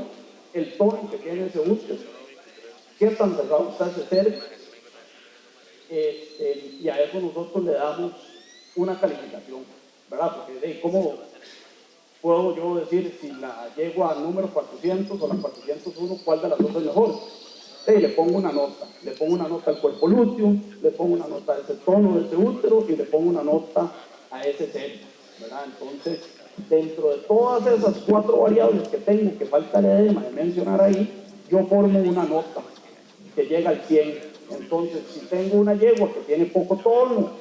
el tono que tiene ese útero, qué tan cerrado está ese cervix, y a eso nosotros le damos una calificación, ¿verdad? Porque ¿cómo puedo yo decir si la yegua número 400 o la 401, cuál de las dos es mejor? Le pongo una nota al cuerpo lúteo, le pongo una nota a ese tono de ese útero y le pongo una nota a ese cervix, ¿verdad? Entonces, dentro de todas esas 4 variables que tengo, que falta de mencionar ahí, yo formo una nota que llega al 100. Entonces, si tengo una yegua que tiene poco tono,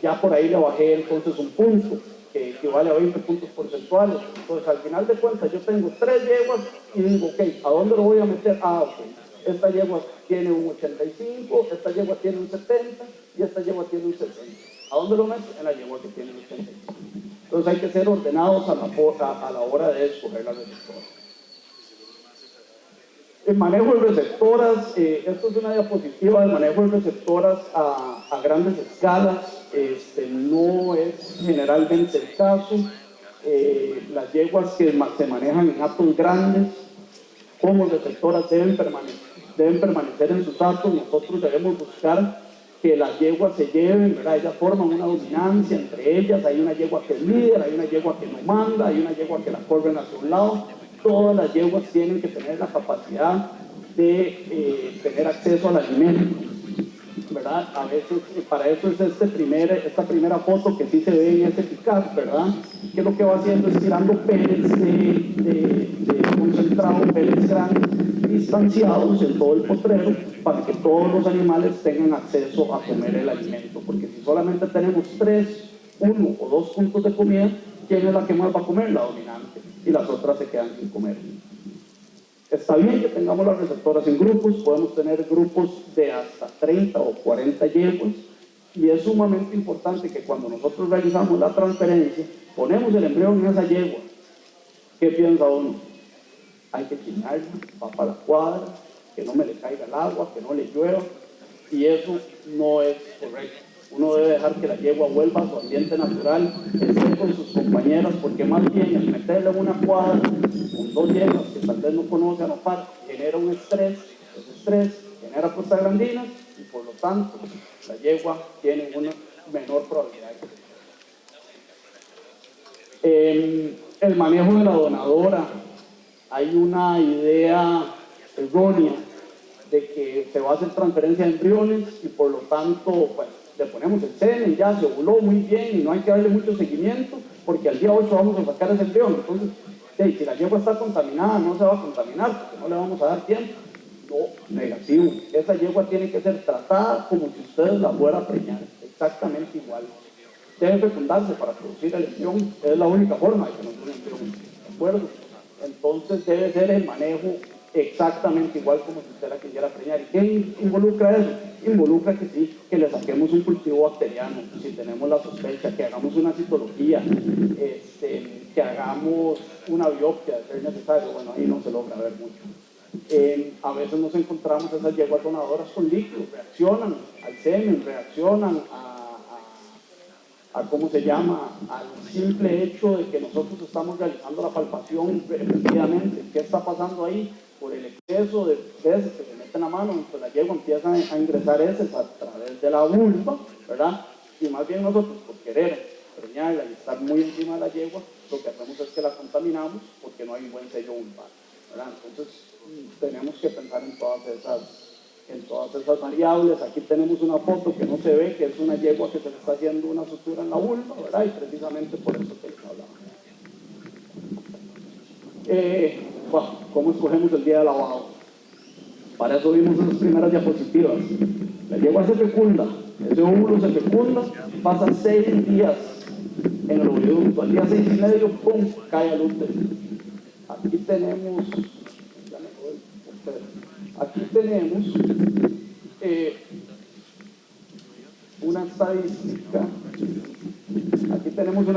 ya por ahí le bajé entonces un punto, que equivale a 20 puntos porcentuales. Entonces, al final de cuentas, yo tengo 3 yeguas y digo, ok, ¿a dónde lo voy a meter? Ok, esta yegua tiene un 85, esta yegua tiene un 70 y esta yegua tiene un 60. ¿A dónde lo meto? En la yegua que tiene un 85. Entonces, hay que ser ordenados a la hora de escoger las receptoras. El manejo de receptoras, esto es una diapositiva del manejo de receptoras a grandes escalas, no es generalmente el caso. Las yeguas que se manejan en hatos grandes como receptoras deben permanecer en sus hatos. Nosotros debemos buscar que las yeguas se lleven, ¿verdad? Ellas forman una dominancia entre ellas, hay una yegua que es líder, hay una yegua que no manda, hay una yegua que la corren hacia un lado. Todas las yeguas tienen que tener la capacidad de tener acceso al alimento, ¿verdad? A veces, para eso es esta primera foto que sí se ve y es eficaz, ¿verdad? Que lo que va haciendo es tirando pellets de concentrado, pellets grandes, distanciados en todo el potrero, para que todos los animales tengan acceso a comer el alimento, porque si solamente tenemos 1 o 2 puntos de comida, ¿quién es la que más va a comer? La dominante, y las otras se quedan sin comer. Está bien que tengamos las receptoras en grupos, podemos tener grupos de hasta 30 o 40 yeguas, y es sumamente importante que cuando nosotros realizamos la transferencia, ponemos el embrión en esa yegua. ¿Qué piensa uno? Hay que chinarla, va para la cuadra, que no me le caiga el agua, que no le llueva, y eso no es correcto. Uno debe dejar que la yegua vuelva a su ambiente natural, esté con sus compañeras, porque más bien el meterle en una cuadra con 2 yeguas que tal vez no conoce a la par, genera un estrés, ese estrés genera prostaglandinas y por lo tanto la yegua tiene una menor probabilidad de el manejo de la donadora. Hay una idea errónea de que se va a hacer transferencia de embriones y por lo tanto pues, le ponemos el semen, ya se ovuló muy bien y no hay que darle mucho seguimiento porque al día 8 vamos a sacar ese embrión. Entonces, si la yegua está contaminada, no se va a contaminar porque no le vamos a dar tiempo. No, negativo. Esa yegua tiene que ser tratada como si ustedes la fueran a preñar, exactamente igual. Debe fecundarse para producir el embrión, es la única forma de que nos dé un embrión, ¿de acuerdo? Entonces debe ser el manejo exactamente igual como si usted la quisiera preñar. ¿Y qué involucra eso? Involucra que sí, que le saquemos un cultivo bacteriano, si tenemos la sospecha, que hagamos una citología, que hagamos una biopsia de ser necesario. Bueno, ahí no se logra ver mucho. A veces nos encontramos esas yeguas donadoras con líquidos, reaccionan al semen, reaccionan ¿cómo se llama? Al simple hecho de que nosotros estamos realizando la palpación efectivamente. ¿Qué está pasando ahí? Por el exceso de veces que se meten la mano, entonces la yegua empieza a ingresar heces a través de la vulva, ¿verdad? Y más bien nosotros, por querer preñarla y estar muy encima de la yegua, lo que hacemos es que la contaminamos porque no hay un buen sello vulvar, ¿verdad? Entonces, tenemos que pensar en todas esas variables. Aquí tenemos una foto que no se ve, que es una yegua que se le está haciendo una sutura en la vulva, ¿verdad? Y precisamente por eso que les hablaba. ¿Cómo escogemos el día de lavado? Para eso vimos esas primeras diapositivas. La yegua se fecunda, ese óvulo se fecunda, pasa 6 días en el oviducto, al día 6 y medio, ¡pum!, cae al útero. Aquí tenemos una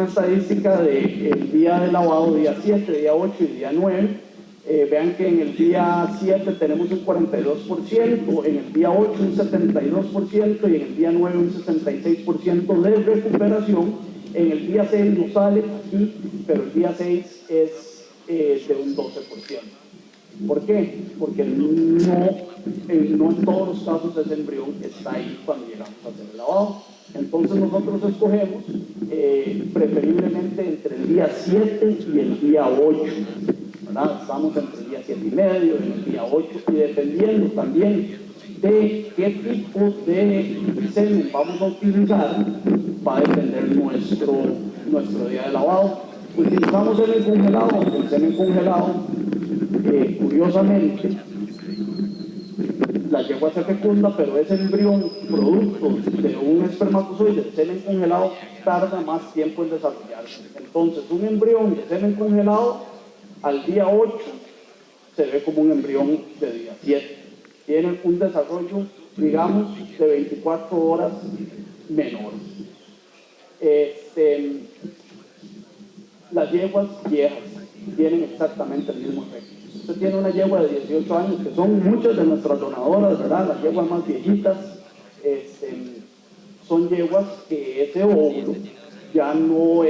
estadística del día de lavado, día 7, día 8 y día 9. Vean que en el día 7 tenemos un 42%, en el día 8 un 72% y en el día 9 un 66% de recuperación, En el día 6 no sale aquí, pero el día 6 es de un 12%. ¿Por qué? Porque no en todos los casos ese embrión está ahí cuando llegamos a hacer el lavado. Entonces nosotros escogemos preferiblemente entre el día 7 y el día 8. ¿Verdad? Estamos entre el día 7 y medio, en el día 8, y dependiendo también de qué tipo de semen vamos a utilizar, va a depender nuestro día de lavado. Utilizamos semen congelado, el semen congelado, curiosamente, la yegua se fecunda, pero ese embrión, producto de un espermatozoide de semen congelado, tarda más tiempo en desarrollarse. Entonces, un embrión de semen congelado, al día 8, se ve como un embrión de día 7. Tiene un desarrollo, digamos, de 24 horas menor. Las yeguas viejas tienen exactamente el mismo efecto. Usted tiene una yegua de 18 años, que son muchas de nuestras donadoras, ¿verdad? Las yeguas más viejitas, son yeguas que ese óvulo ya no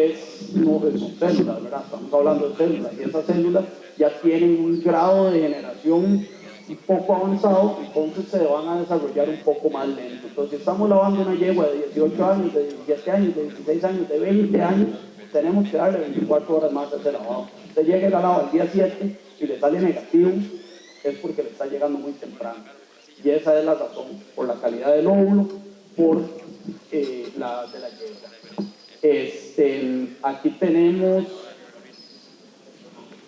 son células, ¿verdad? Estamos hablando de células, y esas células ya tienen un grado de generación un poco avanzado, entonces se van a desarrollar un poco más lento. Entonces, si estamos lavando una yegua de 18 años, de 17 años, de 16 años, de 20 años, tenemos que darle 24 horas más a ese lavado. Usted llega al lavado al día 7 y le sale negativo, es porque le está llegando muy temprano. Y esa es la razón, por la calidad del óvulo, por la de la yegua. Aquí tenemos,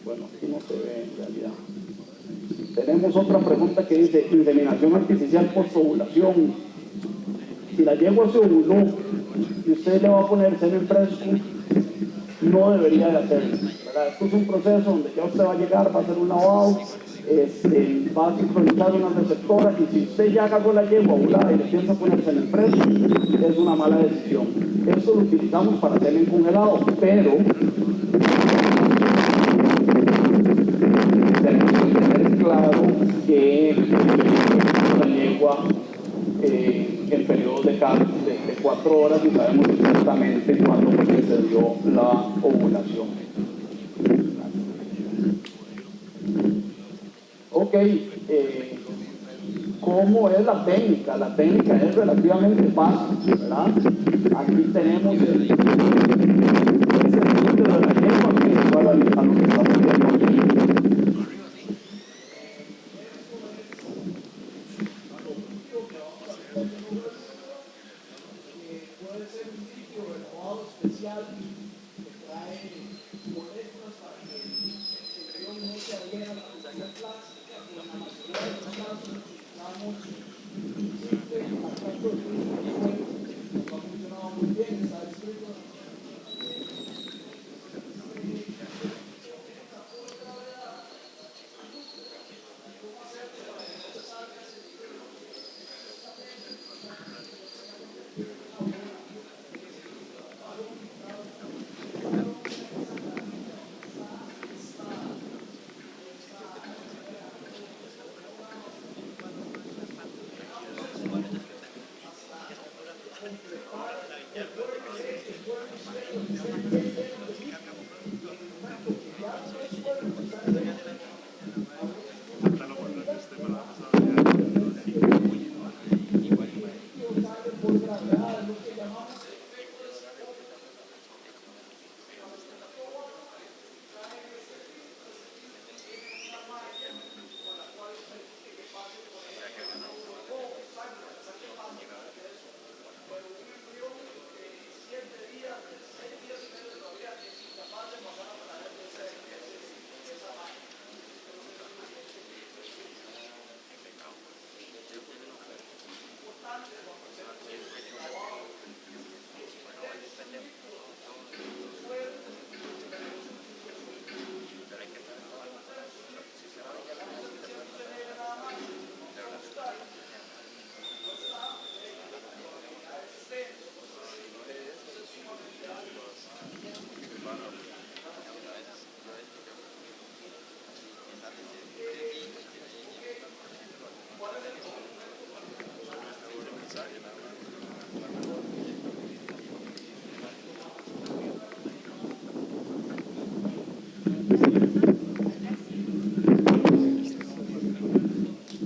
bueno, aquí no se ve en realidad. Tenemos otra pregunta que dice, inseminación artificial post-ovulación. Si la yegua se ovuló y usted le va a poner semen fresco, no debería de hacerlo, ¿verdad? Esto es un proceso donde ya usted va a llegar, va a hacer un lavado, va a sincronizar una receptora, y si usted ya agarró la yegua ovulada y le piensa poner semen fresco, es una mala decisión. Esto lo utilizamos para semen congelado, pero tenemos que tener claro que la yegua en periodos de 4 horas, y sabemos exactamente cuándo fue que se dio la ovulación. Ok, ¿cómo es la técnica? La técnica es relativamente fácil, ¿verdad? Aquí tenemos el estudio de la yegua, que es igual a lo que estamos viendo aquí. Puede ser un sitio renovado especial que trae moléculas para que el embrión no se adhiera a la cubierta plástica, y en la mayoría de los casos utilizamos simple impactante de fluido de suelo, nos ha funcionado muy bien, está descrito.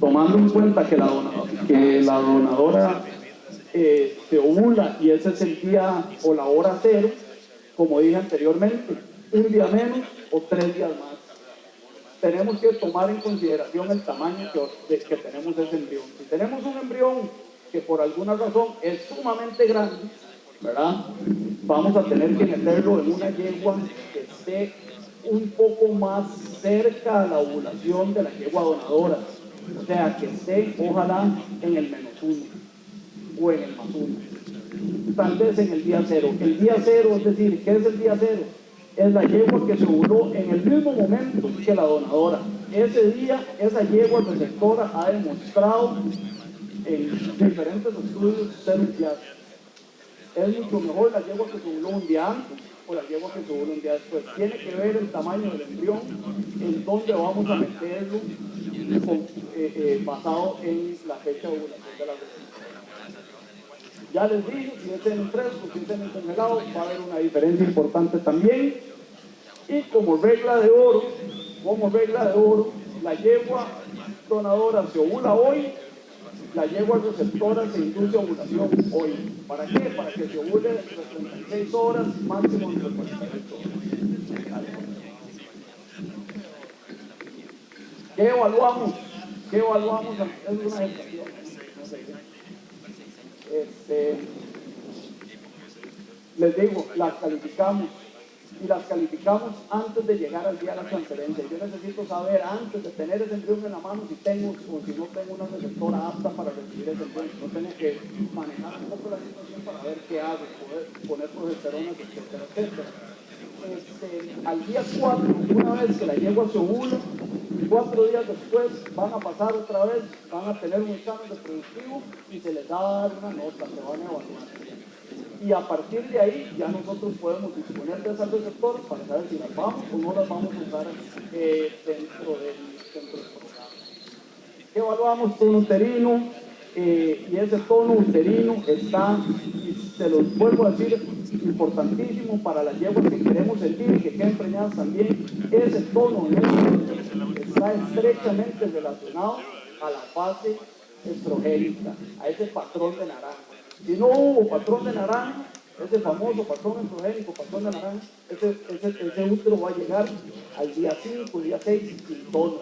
tomando en cuenta que la donadora se ovula y ese es el día o la hora cero, como dije anteriormente, un día menos o 3 días más. Tenemos que tomar en consideración el tamaño que tenemos ese embrión. Si tenemos un embrión que por alguna razón es sumamente grande, ¿verdad? Vamos a tener que meterlo en una yegua que esté un poco más cerca a la ovulación de la yegua donadora. O sea, que esté, ojalá, en el -1 o en el +1. Tal vez en el día 0. El día 0, es decir, ¿qué es el día 0? Es la yegua que se ovuló en el mismo momento que la donadora. Ese día, esa yegua receptora ha demostrado en diferentes estudios ser un día. Es mucho mejor la yegua que se ovuló un día antes o la yegua que se ovuló un día después. Tiene que ver el tamaño del embrión, en dónde vamos a meterlo, basado en la fecha de ovulación de la receptora. Ya les dije, si es en fresco, si es en congelado, va a haber una diferencia importante también. Y como regla de oro, la yegua donadora se ovula hoy, la yegua receptora se induce a ovulación hoy. ¿Para qué? Para que se ovule entre 36 horas, máximo entre 48 horas. ¿Qué evaluamos? Es una gestación. Les digo, las calificamos y las calificamos antes de llegar al día de la transferencia. Yo necesito saber antes de tener ese embrión en la mano si tengo o si no tengo una receptora apta para recibir ese embrión. No tengo que manejar un poco la situación para ver qué hago, poner progesteronas, etcétera, etcétera. Al día 4, una vez que la yegua se ovula, 4 días después van a pasar otra vez, van a tener un examen reproductivo y se les va a dar una nota, se van a evaluar. Y a partir de ahí ya nosotros podemos disponer de esas receptoras para saber si las vamos o no las vamos a usar dentro del programa. Evaluamos tono uterino y ese tono uterino está, y se los vuelvo a decir, importantísimo para las yeguas que queremos sentir y que queden preñadas también. Ese tono está estrechamente relacionado a la fase estrogénica, a ese patrón de naranja. Si no hubo patrón de naranja, ese famoso patrón estrogénico, patrón de naranja, ese útero va a llegar al día 5, día 6 sin tono.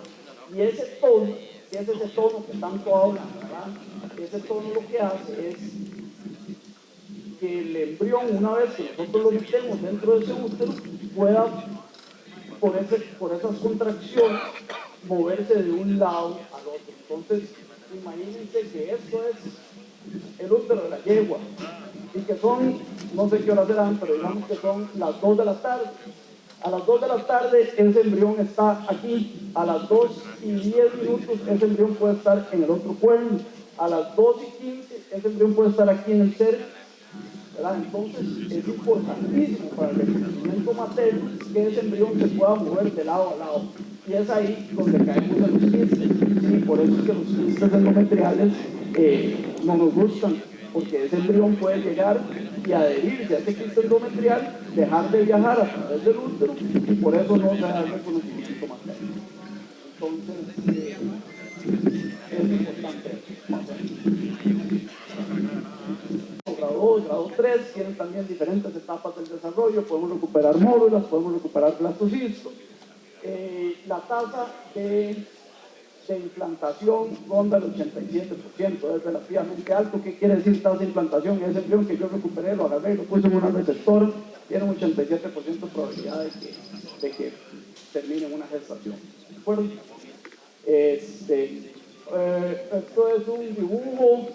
Y ese tono, que es ese tono que tanto hablan, ¿verdad? Ese tono lo que hace es que el embrión, una vez que nosotros lo metemos dentro de ese útero, pueda, por esas contracciones, moverse de un lado al otro. Entonces, imagínense que esto es el útero de la yegua y que son, no sé qué hora serán, pero digamos que son las 2 de la tarde. A las 2 de la tarde ese embrión está aquí, a las 2:10 ese embrión puede estar en el otro cuerno, a las 2:15 ese embrión puede estar aquí en el cervix, ¿verdad? Entonces es importantísimo para el reconocimiento materno que ese embrión se pueda mover de lado a lado. Y es ahí donde caemos en los quistes. Sí, por eso es que los quistes endometriales no nos gustan, porque ese embrión puede llegar y adherirse a ese quiste endometrial, dejar de viajar a través del útero y por eso no se da el reconocimiento materno. Entonces, es importante. Grado 2, grado 3, tienen también diferentes etapas del desarrollo, podemos recuperar módulas, podemos recuperar blastocisto. La tasa de implantación ronda el 87%, es relativamente alto. ¿Qué quiere decir tasa de implantación? Ese embrión que yo recuperé, lo agarré y lo puse en una receptora, tiene un 87% de probabilidad de que termine en una gestación. ¿De acuerdo? Esto es un dibujo,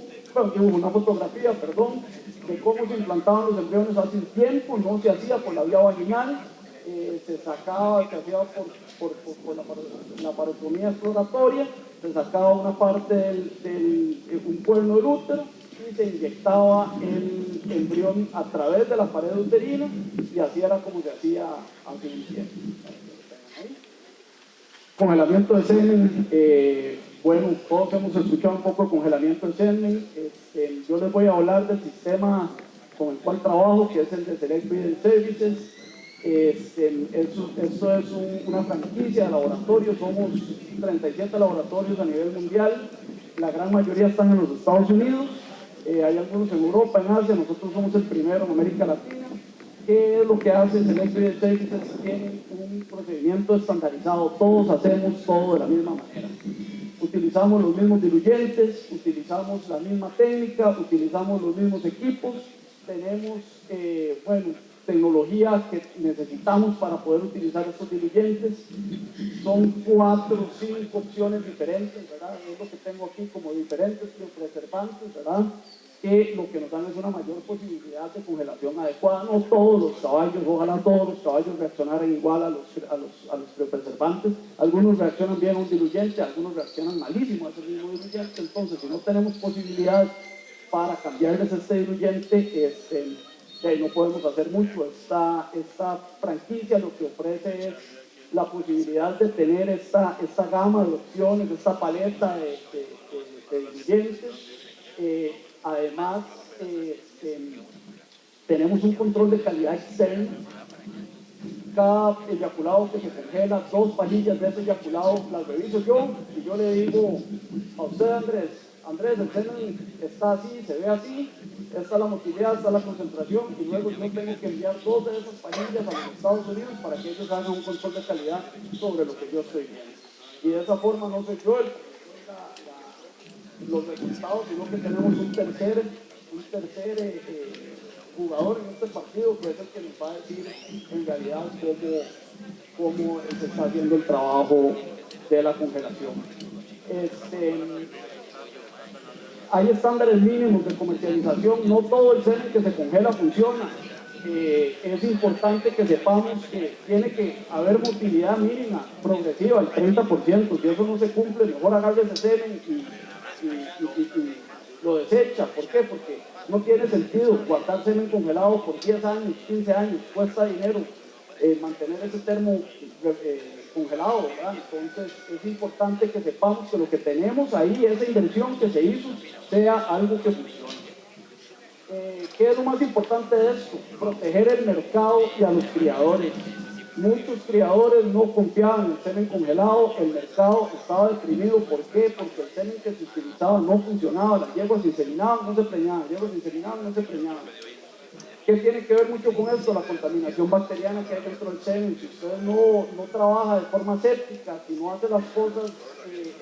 una fotografía, perdón, de cómo se implantaban los embriones hace un tiempo. No se hacía por la vía vaginal, se hacía por la laparostomía exploratoria, se sacaba una parte un cuerno del útero y se inyectaba el embrión a través de la pared uterina y así era como se hacía hace un tiempo. Congelamiento de semen, bueno, todos hemos escuchado un poco de congelamiento de semen. Yo les voy a hablar del sistema con el cual trabajo, que es el de Select Breeding Services. Esto es una franquicia de laboratorios, somos 37 laboratorios a nivel mundial, la gran mayoría están en los Estados Unidos, hay algunos en Europa, en Asia, nosotros somos el primero en América Latina. ¿Qué es lo que hace Selective Services? Tiene un procedimiento estandarizado, todos hacemos todo de la misma manera. Utilizamos los mismos diluyentes, utilizamos la misma técnica, utilizamos los mismos equipos, tenemos, tecnología que necesitamos para poder utilizar estos diluyentes. Son 4 o 5 opciones diferentes, ¿verdad? Es lo que tengo aquí como diferentes biopreservantes, ¿verdad? Que lo que nos dan es una mayor posibilidad de congelación adecuada. No todos los caballos, ojalá todos los caballos reaccionaran igual a los biopreservantes. Algunos reaccionan bien a un diluyente, algunos reaccionan malísimo a ese mismo diluyente. Entonces, si no tenemos posibilidades para cambiarles este diluyente, no podemos hacer mucho. Esta franquicia lo que ofrece es la posibilidad de tener esta gama de opciones, esta paleta de diluyentes. Además, tenemos un control de calidad externo. Cada eyaculado que se congela, 2 pajillas de ese eyaculado las reviso yo y yo le digo a usted, Andrés, el semen está así, se ve así, esta es la motilidad, esta es la concentración, y luego yo tengo que enviar 2 de esas pajillas a los Estados Unidos para que ellos hagan un control de calidad sobre lo que yo estoy viendo. Y de esa forma no soy yo los resultados, sino que tenemos un tercer jugador en este partido, que es el que nos va a decir en realidad cómo se está haciendo el trabajo de la congelación. Hay estándares mínimos de comercialización, no todo el semen que se congela funciona. Es importante que sepamos que tiene que haber motilidad mínima, progresiva, el 30%. Si eso no se cumple, mejor agarre ese semen y lo desecha. ¿Por qué? Porque no tiene sentido guardar semen congelado por 10 años, 15 años, cuesta dinero mantener ese termo congelado, ¿verdad? Entonces es importante que sepamos que lo que tenemos ahí, esa inversión que se hizo, sea algo que funcione. ¿Qué es lo más importante de esto? Proteger el mercado y a los criadores. Muchos criadores no confiaban en el semen congelado, el mercado estaba deprimido. ¿Por qué? Porque el semen que se utilizaba no funcionaba, las yeguas se inseminaban, no se preñaban, las yeguas se inseminaban, no se preñaban. ¿Qué tiene que ver mucho con esto? La contaminación bacteriana que hay dentro del semen. Si usted no trabaja de forma séptica, si no hace las cosas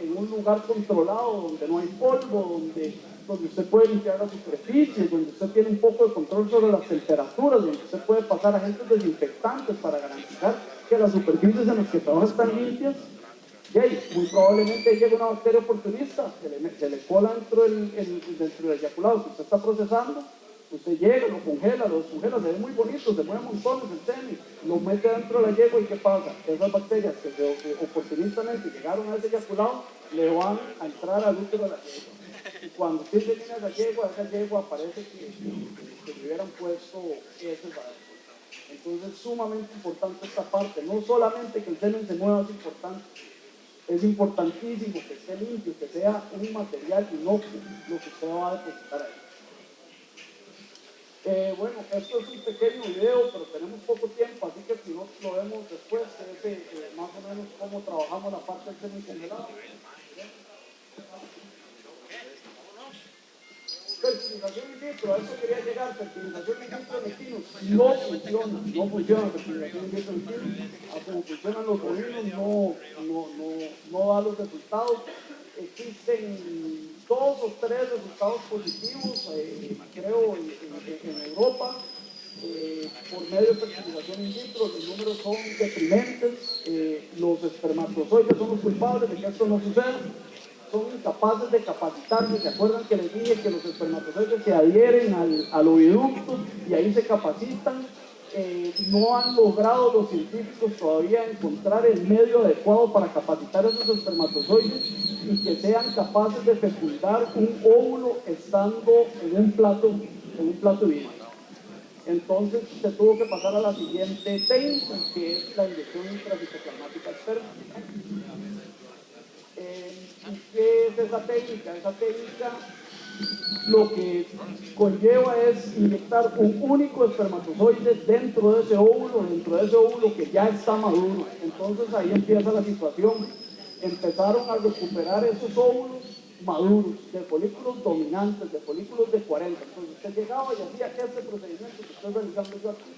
en un lugar controlado, donde no hay polvo, donde usted puede limpiar la superficie, donde usted tiene un poco de control sobre las temperaturas, donde usted puede pasar agentes desinfectantes para garantizar que las superficies en las que trabaja están limpias, y ahí muy probablemente llegue una bacteria oportunista, se le cola dentro del eyaculado que usted está procesando. Usted llega, lo congela, se ve muy bonito, se mueve montones el semen, lo mete dentro de la yegua y ¿qué pasa? Esas bacterias que oportunistamente llegaron a ese eyaculado le van a entrar al útero de la yegua. Y cuando usted termina esa yegua parece que le hubieran puesto heces adentro. Entonces es sumamente importante esta parte, no solamente que el semen se mueva es importante, es importantísimo que esté limpio, que sea un material inocuo lo que usted va a depositar ahí. Bueno, esto es un pequeño video, pero tenemos poco tiempo, así que si no lo vemos después, es más o menos cómo trabajamos la parte del semen congelado. Fertilización in vitro, a eso quería llegar. Fertilización in vitro en equinos no funciona fertilización in vitro en equinos. Como funcionan los bovinos no da los resultados. Existen 2 o 3 resultados positivos, creo, en Europa, por medio de fertilización in vitro. Los números son deprimentes. Los espermatozoides son los culpables de que esto no suceda. Son incapaces de capacitarse. ¿Se acuerdan que les dije que los espermatozoides se adhieren al oviducto y ahí se capacitan? No han logrado los científicos todavía encontrar el medio adecuado para capacitar esos espermatozoides y que sean capaces de fecundar un óvulo estando en un plato vivo. Entonces se tuvo que pasar a la siguiente técnica, que es la inyección intracitoplasmática externa. ¿Qué es esa técnica? Esa técnica lo que conlleva es inyectar un único espermatozoide dentro de ese óvulo que ya está maduro. Entonces ahí empieza la situación. Empezaron a recuperar esos óvulos maduros, de folículos dominantes, de folículos de 40. Entonces usted llegaba y hacía este procedimiento que estoy realizando yo aquí.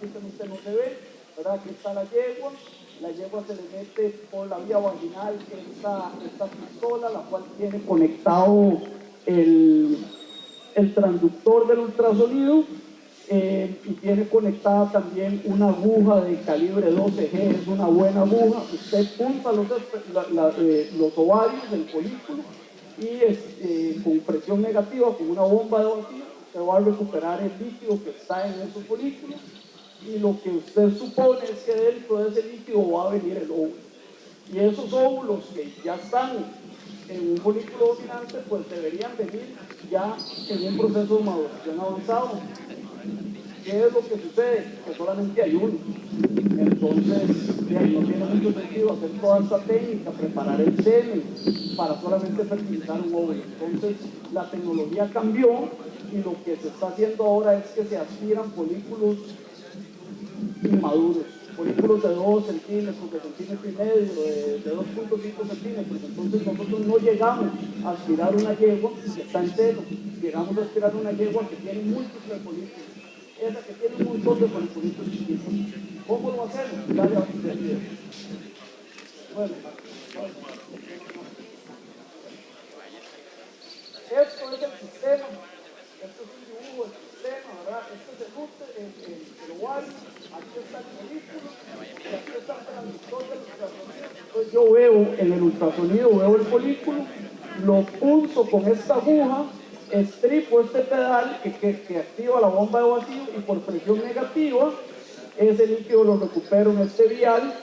Usted no se ve, ¿verdad? Aquí está la yegua se le mete por la vía vaginal esta pistola, la cual tiene conectado el transductor del ultrasonido y tiene conectada también una aguja de calibre 12G, es una buena aguja. Usted punta los ovarios, el folículo, y con presión negativa, con una bomba de vacío, usted va a recuperar el líquido que está en esos folículos, y lo que usted supone es que dentro de ese líquido va a venir el óvulo. Y esos óvulos que ya están en un folículo dominante, pues deberían venir ya en un proceso de maduración avanzado. ¿Qué es lo que sucede? Que solamente hay uno. Entonces, no tiene mucho sentido hacer toda esta técnica, preparar el semen para solamente fertilizar un óvulo. Entonces, la tecnología cambió y lo que se está haciendo ahora es que se aspiran folículos inmaduros, folículos de 2 centímetros, de centímetro y medio, de 2,5 centímetros. Entonces nosotros no llegamos a aspirar una yegua que está en cero, llegamos a aspirar una yegua que tiene múltiples folículos, esa que tiene un montón de folículos chiquitos. ¿Cómo lo hacemos? Dale a usted. Bueno, esto es el sistema, esto es un dibujo del sistema, ¿verdad? Esto es el útero, el ovario, aquí está el folículo, y aquí está el transductor del ultrasonido. Entonces yo veo en el ultrasonido, veo el folículo, lo pulso con esta aguja, estripo este pedal que activa la bomba de vacío, y por presión negativa, ese líquido lo recupero en este vial.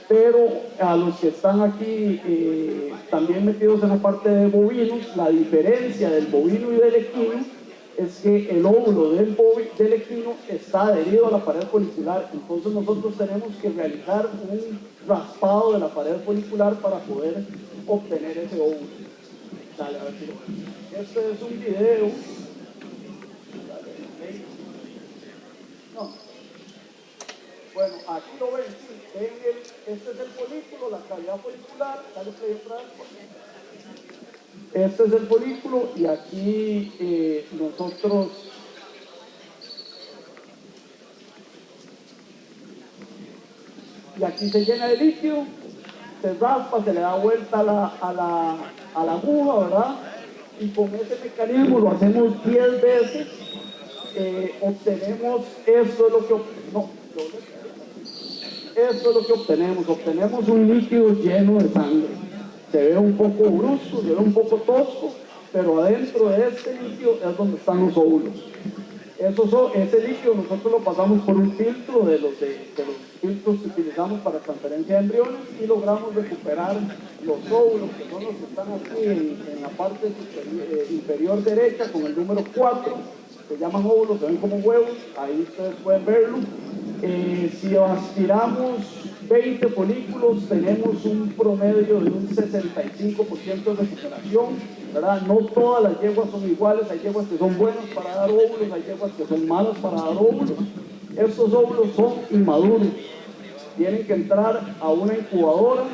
Pero a los que están aquí también metidos en la parte de bovinos, la diferencia del bovino y del equino es que el óvulo del equino está adherido a la pared folicular. Entonces nosotros tenemos que realizar un raspado de la pared folicular para poder obtener ese óvulo. Dale, a ver si lo... Este es un video. No. Bueno, aquí lo ven, sí, este es el folículo, la cavidad folicular, dale play otra vez. Este es el folículo y aquí nosotros y aquí se llena de líquido, se raspa, se le da vuelta a la aguja, ¿verdad? Y con ese mecanismo lo hacemos 10 veces, obtenemos, eso es lo que esto es lo que obtenemos un líquido lleno de sangre. Se ve un poco brusco, se ve un poco tosco, pero adentro de este líquido es donde están los óvulos. Ese líquido nosotros lo pasamos por un filtro de los filtros que utilizamos para transferencia de embriones y logramos recuperar los óvulos, que son los que están aquí en la parte inferior derecha con el número 4, se llaman óvulos, se ven como huevos, ahí ustedes pueden verlo. Si aspiramos 20 folículos, tenemos un promedio de un 65% de recuperación, ¿verdad? No todas las yeguas son iguales, hay yeguas que son buenas para dar óvulos, hay yeguas que son malas para dar óvulos. Estos óvulos son inmaduros, tienen que entrar a una incubadora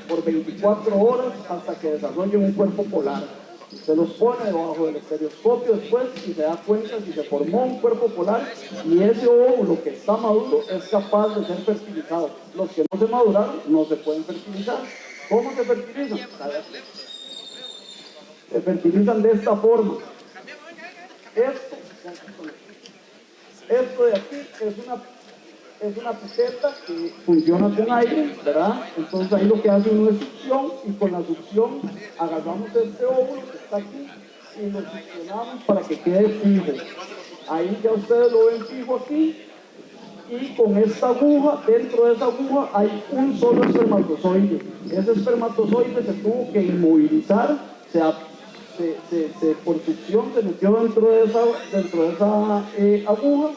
por 24 horas hasta que desarrollen un cuerpo polar. Se los pone debajo del estereoscopio después y se da cuenta si se formó un cuerpo polar y ese óvulo que está maduro es capaz de ser fertilizado. Los que no se maduraron no se pueden fertilizar. ¿Cómo se fertilizan? Se fertilizan de esta forma. Esto de aquí es una pipeta que funciona con aire, ¿verdad? Entonces ahí lo que hace uno es succión y con la succión agarramos este óvulo que está aquí y lo succionamos para que quede fijo. Ahí ya ustedes lo ven fijo aquí y con esta aguja, dentro de esa aguja hay un solo espermatozoide. Ese espermatozoide se tuvo que inmovilizar, por succión se metió dentro de esa aguja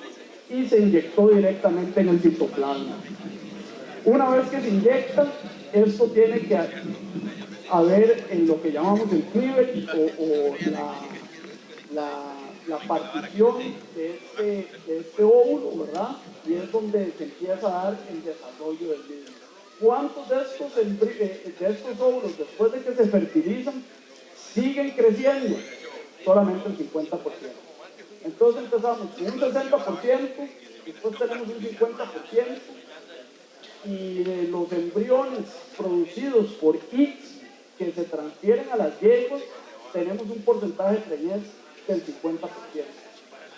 y se inyectó directamente en el citoplasma. Una vez que se inyecta, esto tiene que haber en lo que llamamos el cleavage o la partición de este óvulo, ¿verdad? Y es donde se empieza a dar el desarrollo del mismo. ¿Cuántos de estos óvulos, después de que se fertilizan, siguen creciendo? Solamente el 50%. Entonces empezamos con un 60%, después tenemos un 50%, y de los embriones producidos por X que se transfieren a las yeguas, tenemos un porcentaje de preñez del 50%.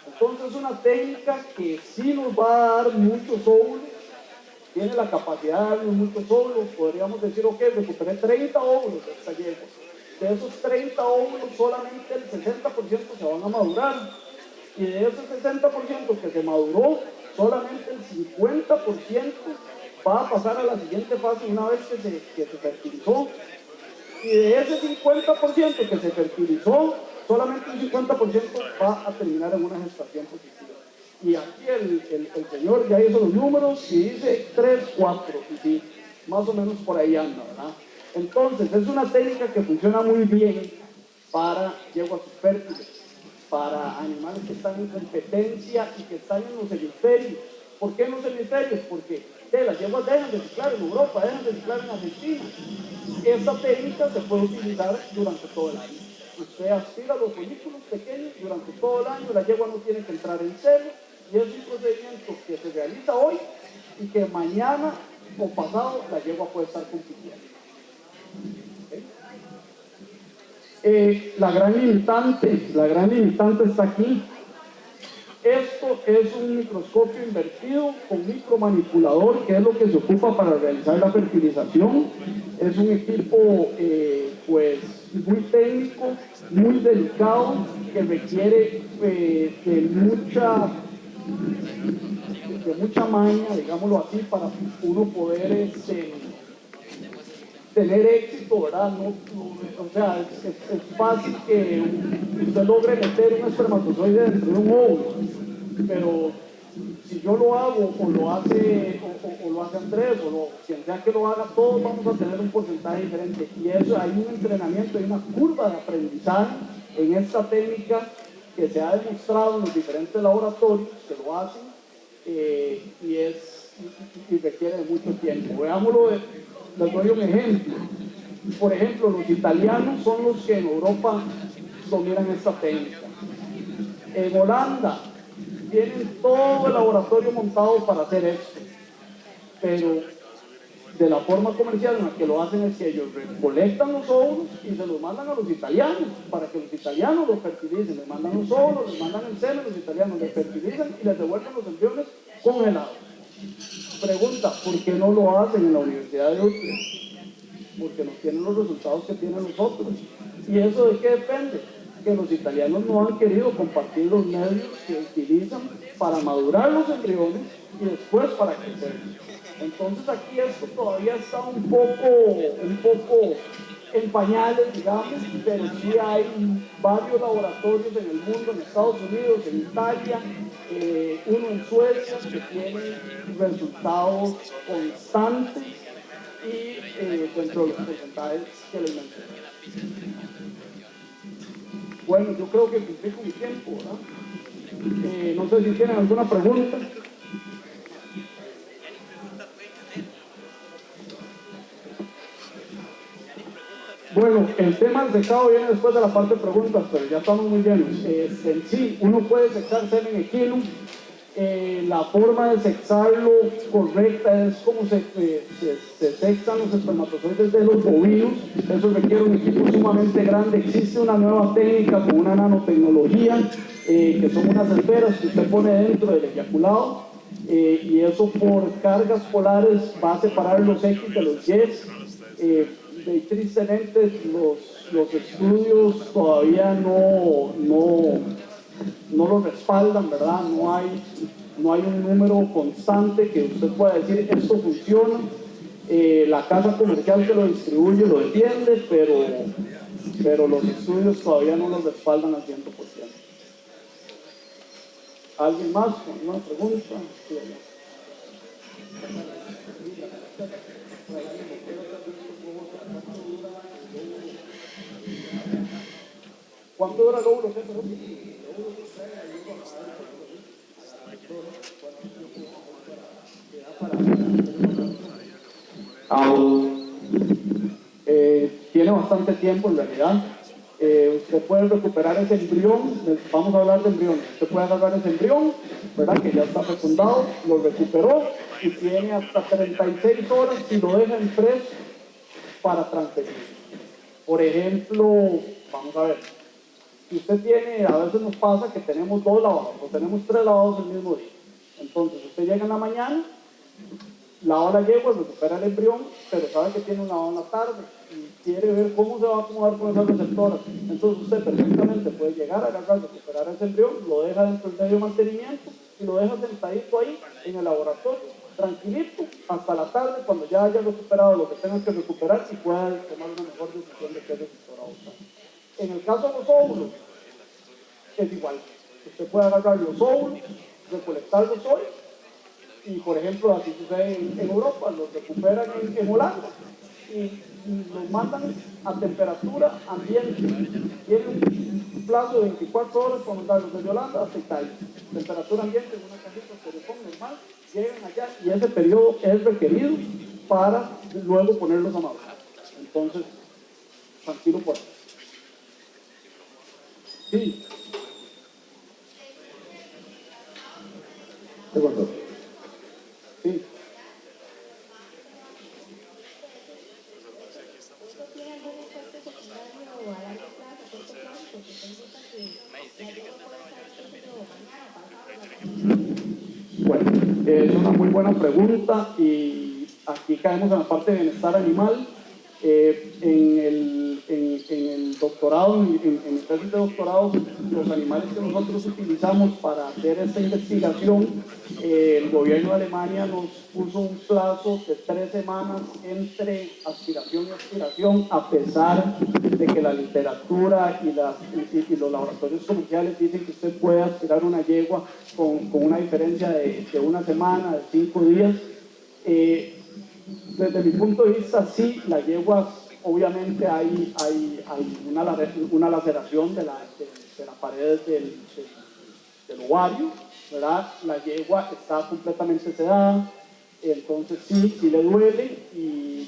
Entonces es una técnica que sí nos va a dar muchos óvulos, tiene la capacidad de darnos muchos óvulos. Podríamos decir, ok, recuperé 30 óvulos de esta yegua. De esos 30 óvulos, solamente el 60% se van a madurar. Y de ese 60% que se maduró, solamente el 50% va a pasar a la siguiente fase una vez que se fertilizó. Y de ese 50% que se fertilizó, solamente un 50% va a terminar en una gestación positiva. Y aquí el señor ya hizo los números y dice 3, 4, y sí, más o menos por ahí anda, ¿verdad? Entonces, es una técnica que funciona muy bien para yeguas fértiles, para animales que están en competencia y que están en los hemisferios. ¿Por qué en los hemisferios? Porque las yeguas dejan de ciclar en Europa, dejan de ciclar en Argentina. Esta técnica se puede utilizar durante todo el año. Usted aspira los folículos pequeños durante todo el año, la yegua no tiene que entrar en celo, y es un procedimiento que se realiza hoy y que mañana o pasado la yegua puede estar compitiendo. La gran limitante está aquí. Esto es un microscopio invertido con micromanipulador, que es lo que se ocupa para realizar la fertilización. Es un equipo pues muy técnico, muy delicado, que requiere de mucha maña, digámoslo así, para uno poder tener éxito, ¿verdad? O sea, es fácil que usted logre meter un espermatozoide dentro de un óvulo, pero si yo lo hago o lo hace Andrés o quien sea que lo haga, todos vamos a tener un porcentaje diferente, y eso hay un entrenamiento, hay una curva de aprendizaje en esta técnica que se ha demostrado en los diferentes laboratorios que lo hacen, y requiere de mucho tiempo. Veámoslo, les doy un ejemplo. Por ejemplo, los italianos son los que en Europa dominan esta técnica. En Holanda tienen todo el laboratorio montado para hacer esto, pero de la forma comercial en la que lo hacen es que ellos recolectan los óvulos y se los mandan a los italianos para que los italianos los fertilicen. Les mandan los óvulos, les mandan el semen, los italianos les fertilizan y les devuelven los embriones congelados. Pregunta, ¿por qué no lo hacen en la Universidad de Utrecht? Porque no tienen los resultados que tienen los otros. ¿Y eso de qué depende? Que los italianos no han querido compartir los medios que utilizan para madurar los embriones y después para crecer. Entonces aquí esto todavía está un poco en pañales, digamos, pero sí hay varios laboratorios en el mundo, en Estados Unidos, en Italia, uno en Suecia, que tienen resultados constantes y dentro de los porcentajes que les mencioné. Bueno, yo creo que cumplí con mi tiempo, ¿verdad? No sé si tienen alguna pregunta. Bueno, el tema del secado viene después de la parte de preguntas, pero ya estamos muy llenos. En sí, uno puede sexar semen equino. La forma de sexarlo correcta es como se sexan los espermatozoides de los bovinos. Eso requiere un equipo sumamente grande. Existe una nueva técnica con una nanotecnología, que son unas esferas que usted pone dentro del eyaculado, y eso por cargas polares va a separar los X de los Y. Tristemente los estudios todavía no lo respaldan, ¿verdad? No hay un número constante que usted pueda decir esto funciona. La casa comercial que lo distribuye lo defiende, pero los estudios todavía no lo respaldan al 100%. ¿Alguien más con una pregunta? Sí, ¿Cuánto dura el óvulo? Tiene bastante tiempo en realidad. Usted puede recuperar ese embrión, vamos a hablar de embriones. Usted puede agarrar ese embrión, ¿verdad? Que ya está fecundado, lo recuperó y tiene hasta 36 horas si lo deja en fresco para transferir. Por ejemplo, vamos a ver, si usted tiene, a veces nos pasa que tenemos 2 lavados o tenemos 3 lavados el mismo día. Entonces usted llega en la mañana, lava la yegua, recupera el embrión, pero sabe que tiene un lavado en la tarde y quiere ver cómo se va a acomodar con esas receptoras. Entonces usted perfectamente puede llegar a agarrar, recuperar ese embrión, lo deja dentro del medio de mantenimiento y lo deja sentadito ahí en el laboratorio, tranquilito, hasta la tarde, cuando ya haya recuperado lo que tenga que recuperar y pueda tomar una mejor decisión de qué receptora usar. En el caso de los óvulos, es igual. Usted puede agarrar los óvulos, recolectarlos hoy, y por ejemplo, así sucede en Europa, los recuperan en Holanda y los mandan a temperatura ambiente. Tienen un plazo de 24 horas para mandarlos desde Holanda hasta Italia. Temperatura ambiente en una cajita de normal, llegan allá y ese periodo es requerido para luego ponerlos a madurar. Entonces, tranquilo por ahí. Sí. Segundo. Sí. Bueno, es una muy buena pregunta y aquí caemos en la parte de bienestar animal. En el doctorado, en mi tesis de doctorado, los animales que nosotros utilizamos para hacer esta investigación, el gobierno de Alemania nos puso un plazo de 3 semanas entre aspiración y aspiración, a pesar de que la literatura y los laboratorios comerciales dicen que usted puede aspirar una yegua con una diferencia de 1 semana, de 5 días. Desde mi punto de vista, sí, las yeguas, obviamente hay una laceración de la pared del ovario, ¿verdad? La yegua está completamente sedada, entonces sí le duele y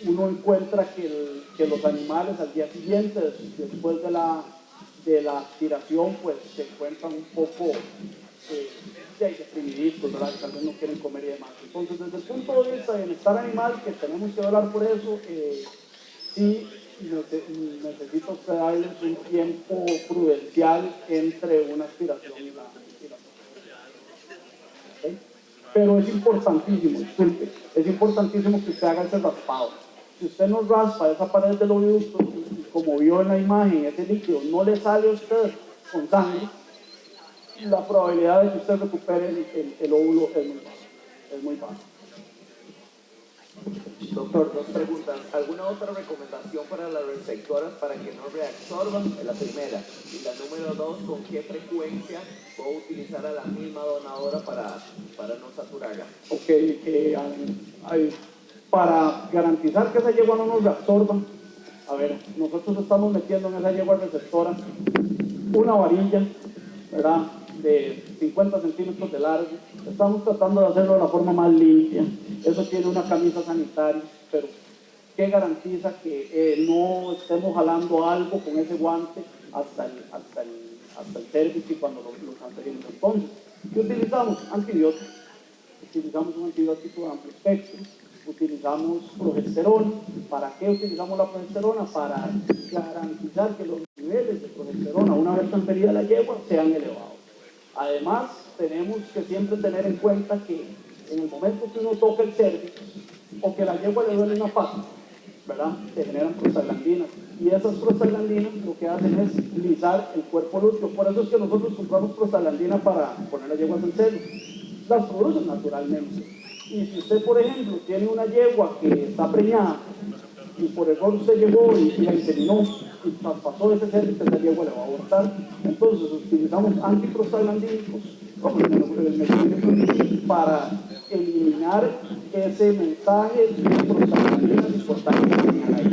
uno encuentra que los animales al día siguiente, después de la aspiración, pues se encuentran un poco deprimiditos, ¿verdad? Tal vez no quieren comer y demás. Entonces, desde el punto de vista de bienestar animal, que tenemos que hablar por eso, sí necesito usted darles un tiempo prudencial entre una aspiración y la ¿okay? Pero es importantísimo, disculpe, es importantísimo que usted haga ese raspado. Si usted no raspa esa pared del oviducto, y como vio en la imagen, ese líquido no le sale a usted con sangre, la probabilidad de que usted recupere el óvulo es muy baja. Doctor, 2 preguntas. ¿Alguna otra recomendación para las receptoras para que no reabsorban? Es la primera. Y la número 2, ¿con qué frecuencia puedo utilizar a la misma donadora para no saturarla? Ok, para garantizar que esa yegua no nos reabsorba, a ver, nosotros estamos metiendo en esa yegua receptora una varilla, ¿verdad?, de 50 centímetros de largo. Estamos tratando de hacerlo de la forma más limpia. Eso tiene una camisa sanitaria, pero ¿qué garantiza que no estemos jalando algo con ese guante hasta el cervix y cuando lo transferimos? Entonces, ¿qué utilizamos? Antibióticos. Utilizamos un antibiótico de amplio espectro, utilizamos progesterona. ¿Para qué utilizamos la progesterona? Para garantizar que los niveles de progesterona, una vez transferida a la yegua, sean elevados. Además, tenemos que siempre tener en cuenta que en el momento que uno toca el cervix o que la yegua le duele una pata, ¿verdad?, se generan prostaglandinas, y esas prostaglandinas lo que hacen es lisar el cuerpo lúteo. Por eso es que nosotros compramos prostaglandina para poner las yeguas en celo. Las producen naturalmente. Y si usted, por ejemplo, tiene una yegua que está preñada y por error usted llegó y la inseminó y traspasó ese cervix, esa yegua le va a abortar. Entonces utilizamos antiprostaglandínicos como el mecanismo para eliminar ese mensaje de prostaglandinas importantes que tenían ahí.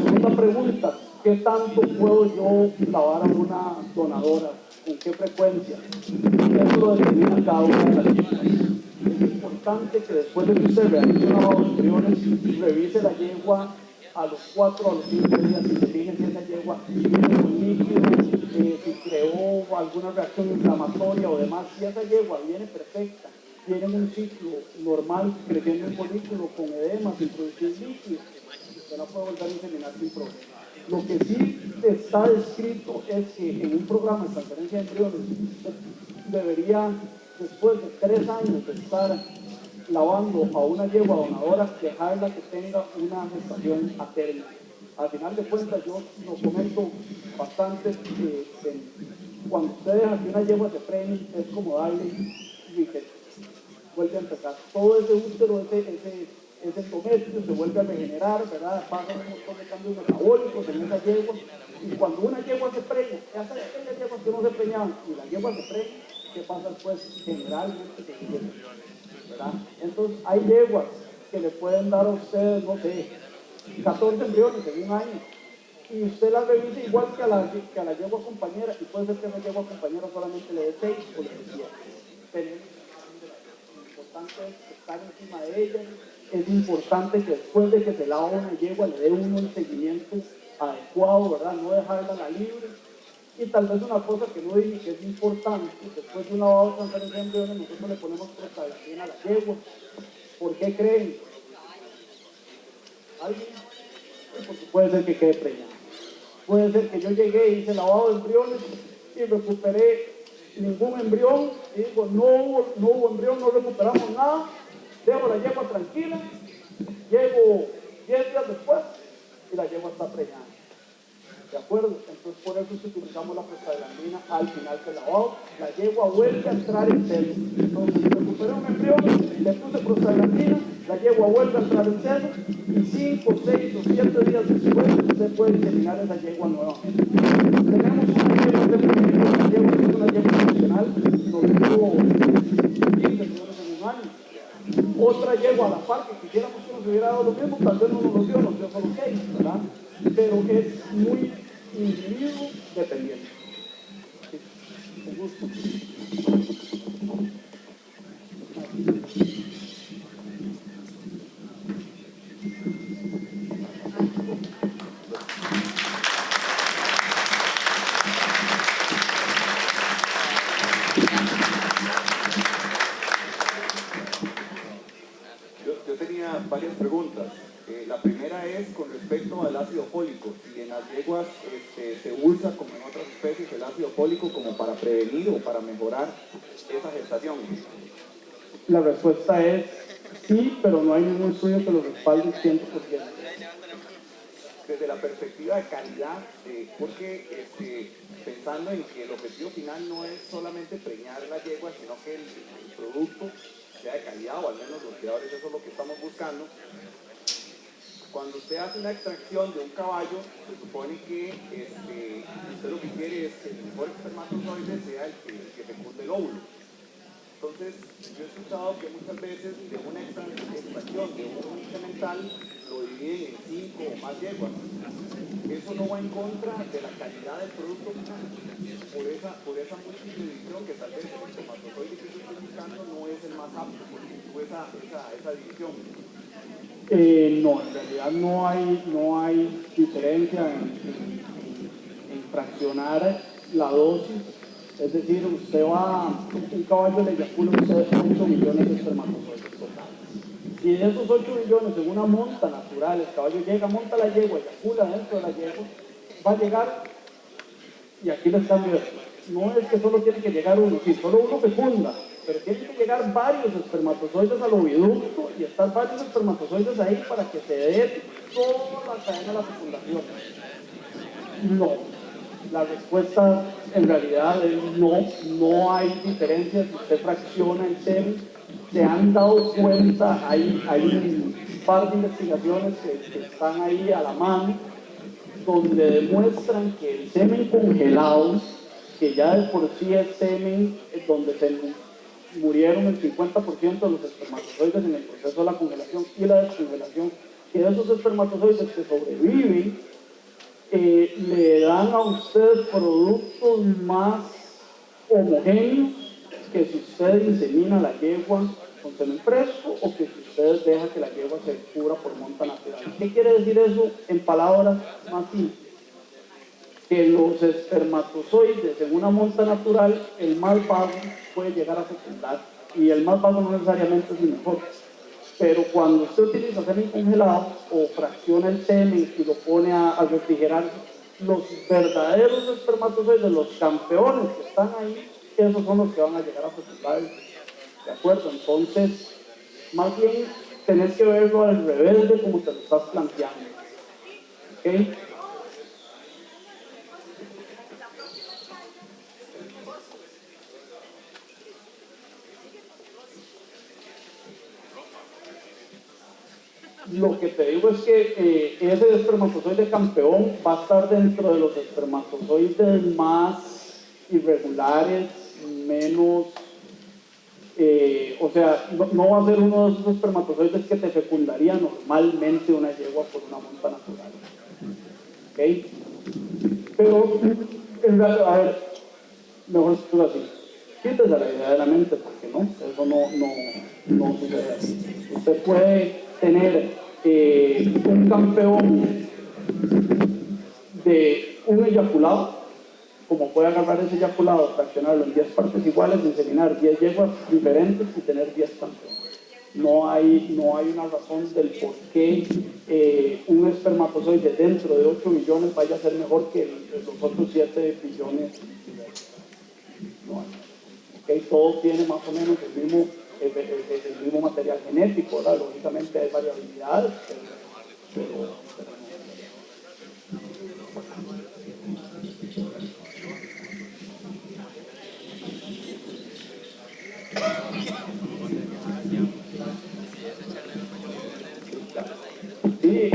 Segunda pregunta, ¿qué tanto puedo yo lavar a una donadora? ¿Con qué frecuencia? Eso lo determina cada una de las yeguas. Es importante que después de que usted realice un lavado de embriones, revise la yegua a los 4 a los 5 días y se fije si esa yegua viene con líquido, si creó alguna reacción inflamatoria o demás. Si esa yegua viene perfecta, viene en un ciclo normal, creciendo un folículo con edema, sin producir líquido, usted no puede volver a inseminar sin problema. Lo que sí está descrito es que en un programa de transferencia de embriones debería, después de 3 años de estar lavando a una yegua donadora, dejarla que tenga una gestación a término. Al final de cuentas, yo lo comento bastante, cuando usted deja que una yegua se frene, es como darle reset, vuelve a empezar. Todo ese útero, ese endometrio se vuelve a regenerar, ¿verdad? Pasan un montón de cambios metabólicos en esa yegua. Y cuando una yegua se preña, hasta aquellas yeguas que no se preñaban, y la yegua se preña, ¿qué pasa después? Generalmente se quiebra, ¿verdad? Entonces, hay yeguas que le pueden dar a ustedes, no sé, 14 embriones en un año. Y usted la revisa igual que a la yegua compañera, y puede ser que a la yegua compañera solamente le dé 6 o le dé 7. Lo importante es estar encima de ella. Es importante que después de que se lava una yegua le dé uno el seguimiento adecuado, ¿verdad? No dejarla a la libre. Y tal vez una cosa que no dije que es importante, después de un lavado de transferencia de embriones, nosotros le ponemos prostaglandina a la yegua. ¿Por qué creen? ¿Alguien? Porque puede ser que quede preñada. Puede ser que yo llegué y hice lavado de embriones y recuperé ningún embrión, y digo, no hubo embrión, no recuperamos nada, dejo la yegua tranquila, llego 10 días después y la yegua está preñada. ¿De acuerdo? Entonces por eso es que utilizamos la prostaglandina al final del lavado. La yegua vuelve a entrar en seno. Entonces recuperé un embrión, le puse prostaglandina, la yegua vuelve a entrar en seno y 5, 6 o 7 días después usted puede inseminar esa yegua nuevamente. Tenemos una yegua de primero, la yegua que es una yegua funcional, donde tuvo 15 embriones en un año. Otra yegua a la par que quisiéramos que nos hubiera dado lo mismo, tal vez no nos dio solo 6, ¿verdad? Pero es muy individuo dependiente. Sí, con gusto. Yo tenía varias preguntas. La primera es con respecto al ácido fólico. Si en las yeguas se usa, como en otras especies, el ácido fólico como para prevenir o para mejorar esa gestación. La respuesta es sí, pero no hay ningún estudio que lo respalde 100%. Desde la perspectiva de calidad, porque pensando en que el objetivo final no es solamente preñar la yegua, sino que el producto sea de calidad, o al menos los criadores eso es lo que estamos buscando. Cuando usted hace una extracción de un caballo, se supone que usted lo que quiere es que el mejor espermatozoide sea el que fecunde el óvulo. Entonces, yo he escuchado que muchas veces de una extracción de un semental lo dividen en 5 o más yeguas. Eso no va en contra de la calidad del producto final. Por esa múltiple división, que tal vez el espermatozoide que yo estoy buscando no es el más apto, porque tuvo esa división. No, en realidad no hay diferencia en fraccionar la dosis. Es decir, un caballo le eyacula a usted 8 millones de espermatozoides totales. Si de esos 8 millones en una monta natural, el caballo llega, monta la yegua, eyacula dentro de la yegua, va a llegar, y aquí les cambio esto, no es que solo tiene que llegar uno, sí, solo uno fecunda, pero tienen que llegar varios espermatozoides al oviducto y estar varios espermatozoides ahí para que se dé toda la cadena de la fecundación. No, la respuesta en realidad es no hay diferencia si usted fracciona el semen. Se han dado cuenta, hay un par de investigaciones que están ahí a la mano, donde demuestran que el semen congelado, que ya de por sí es semen donde se murieron el 50% de los espermatozoides en el proceso de la congelación y la descongelación, que esos espermatozoides que sobreviven le dan a usted productos más homogéneos que si usted insemina la yegua con semen fresco o que si usted deja que la yegua se cubra por monta natural. ¿Qué quiere decir eso en palabras más simples? Que los espermatozoides en una monta natural, el más bajo puede llegar a fecundar y el más bajo no necesariamente es el mejor. Pero cuando usted utiliza semen congelado o fracciona el semen y lo pone a refrigerar, los verdaderos espermatozoides, los campeones que están ahí, esos son los que van a llegar a fecundar. ¿De acuerdo? Entonces, más bien tenés que verlo al revés de como te lo estás planteando. ¿Ok? Lo que te digo es que ese espermatozoide campeón va a estar dentro de los espermatozoides más irregulares, menos, o sea, no va a ser uno de esos espermatozoides que te fecundaría normalmente una yegua por una monta natural. ¿Ok? Pero, a ver, mejor escritura así. Quítese la idea de la mente, porque no, eso no sucede así. Usted puede tener un campeón de un eyaculado, como puede agarrar ese eyaculado, fraccionarlo en 10 partes iguales, inseminar 10 yeguas diferentes y tener 10 campeones. No hay una razón del por qué un espermatozoide dentro de 8 billones vaya a ser mejor que los otros 7 billones. No hay. Okay, todo tiene más o menos el mismo material genético, ¿verdad? Lógicamente hay variabilidades, pero no. Sí,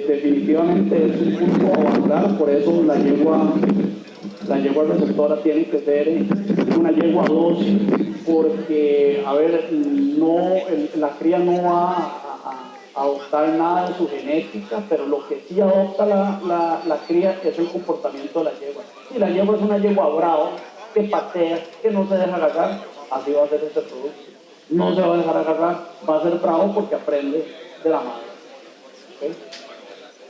definitivamente es un punto a valorar, por eso la yegua receptora tiene que ser una yegua dócil, porque, a ver, la cría no va a adoptar nada de su genética, pero lo que sí adopta la cría es el comportamiento de la yegua. Si la yegua es una yegua brava, que patea, que no se deja agarrar, así va a ser este producto. No se va a dejar agarrar, va a ser bravo porque aprende de la madre. ¿Okay?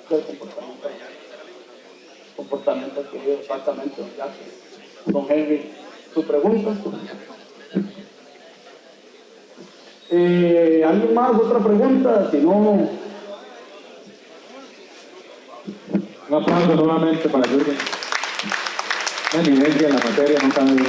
Del comportamiento adquirido, exactamente, don Henry. ¿Su pregunta? ¿Alguien más? ¿Otra pregunta? Si no... Un aplauso nuevamente para Jürgen. Una evidencia en la materia, no cabe duda.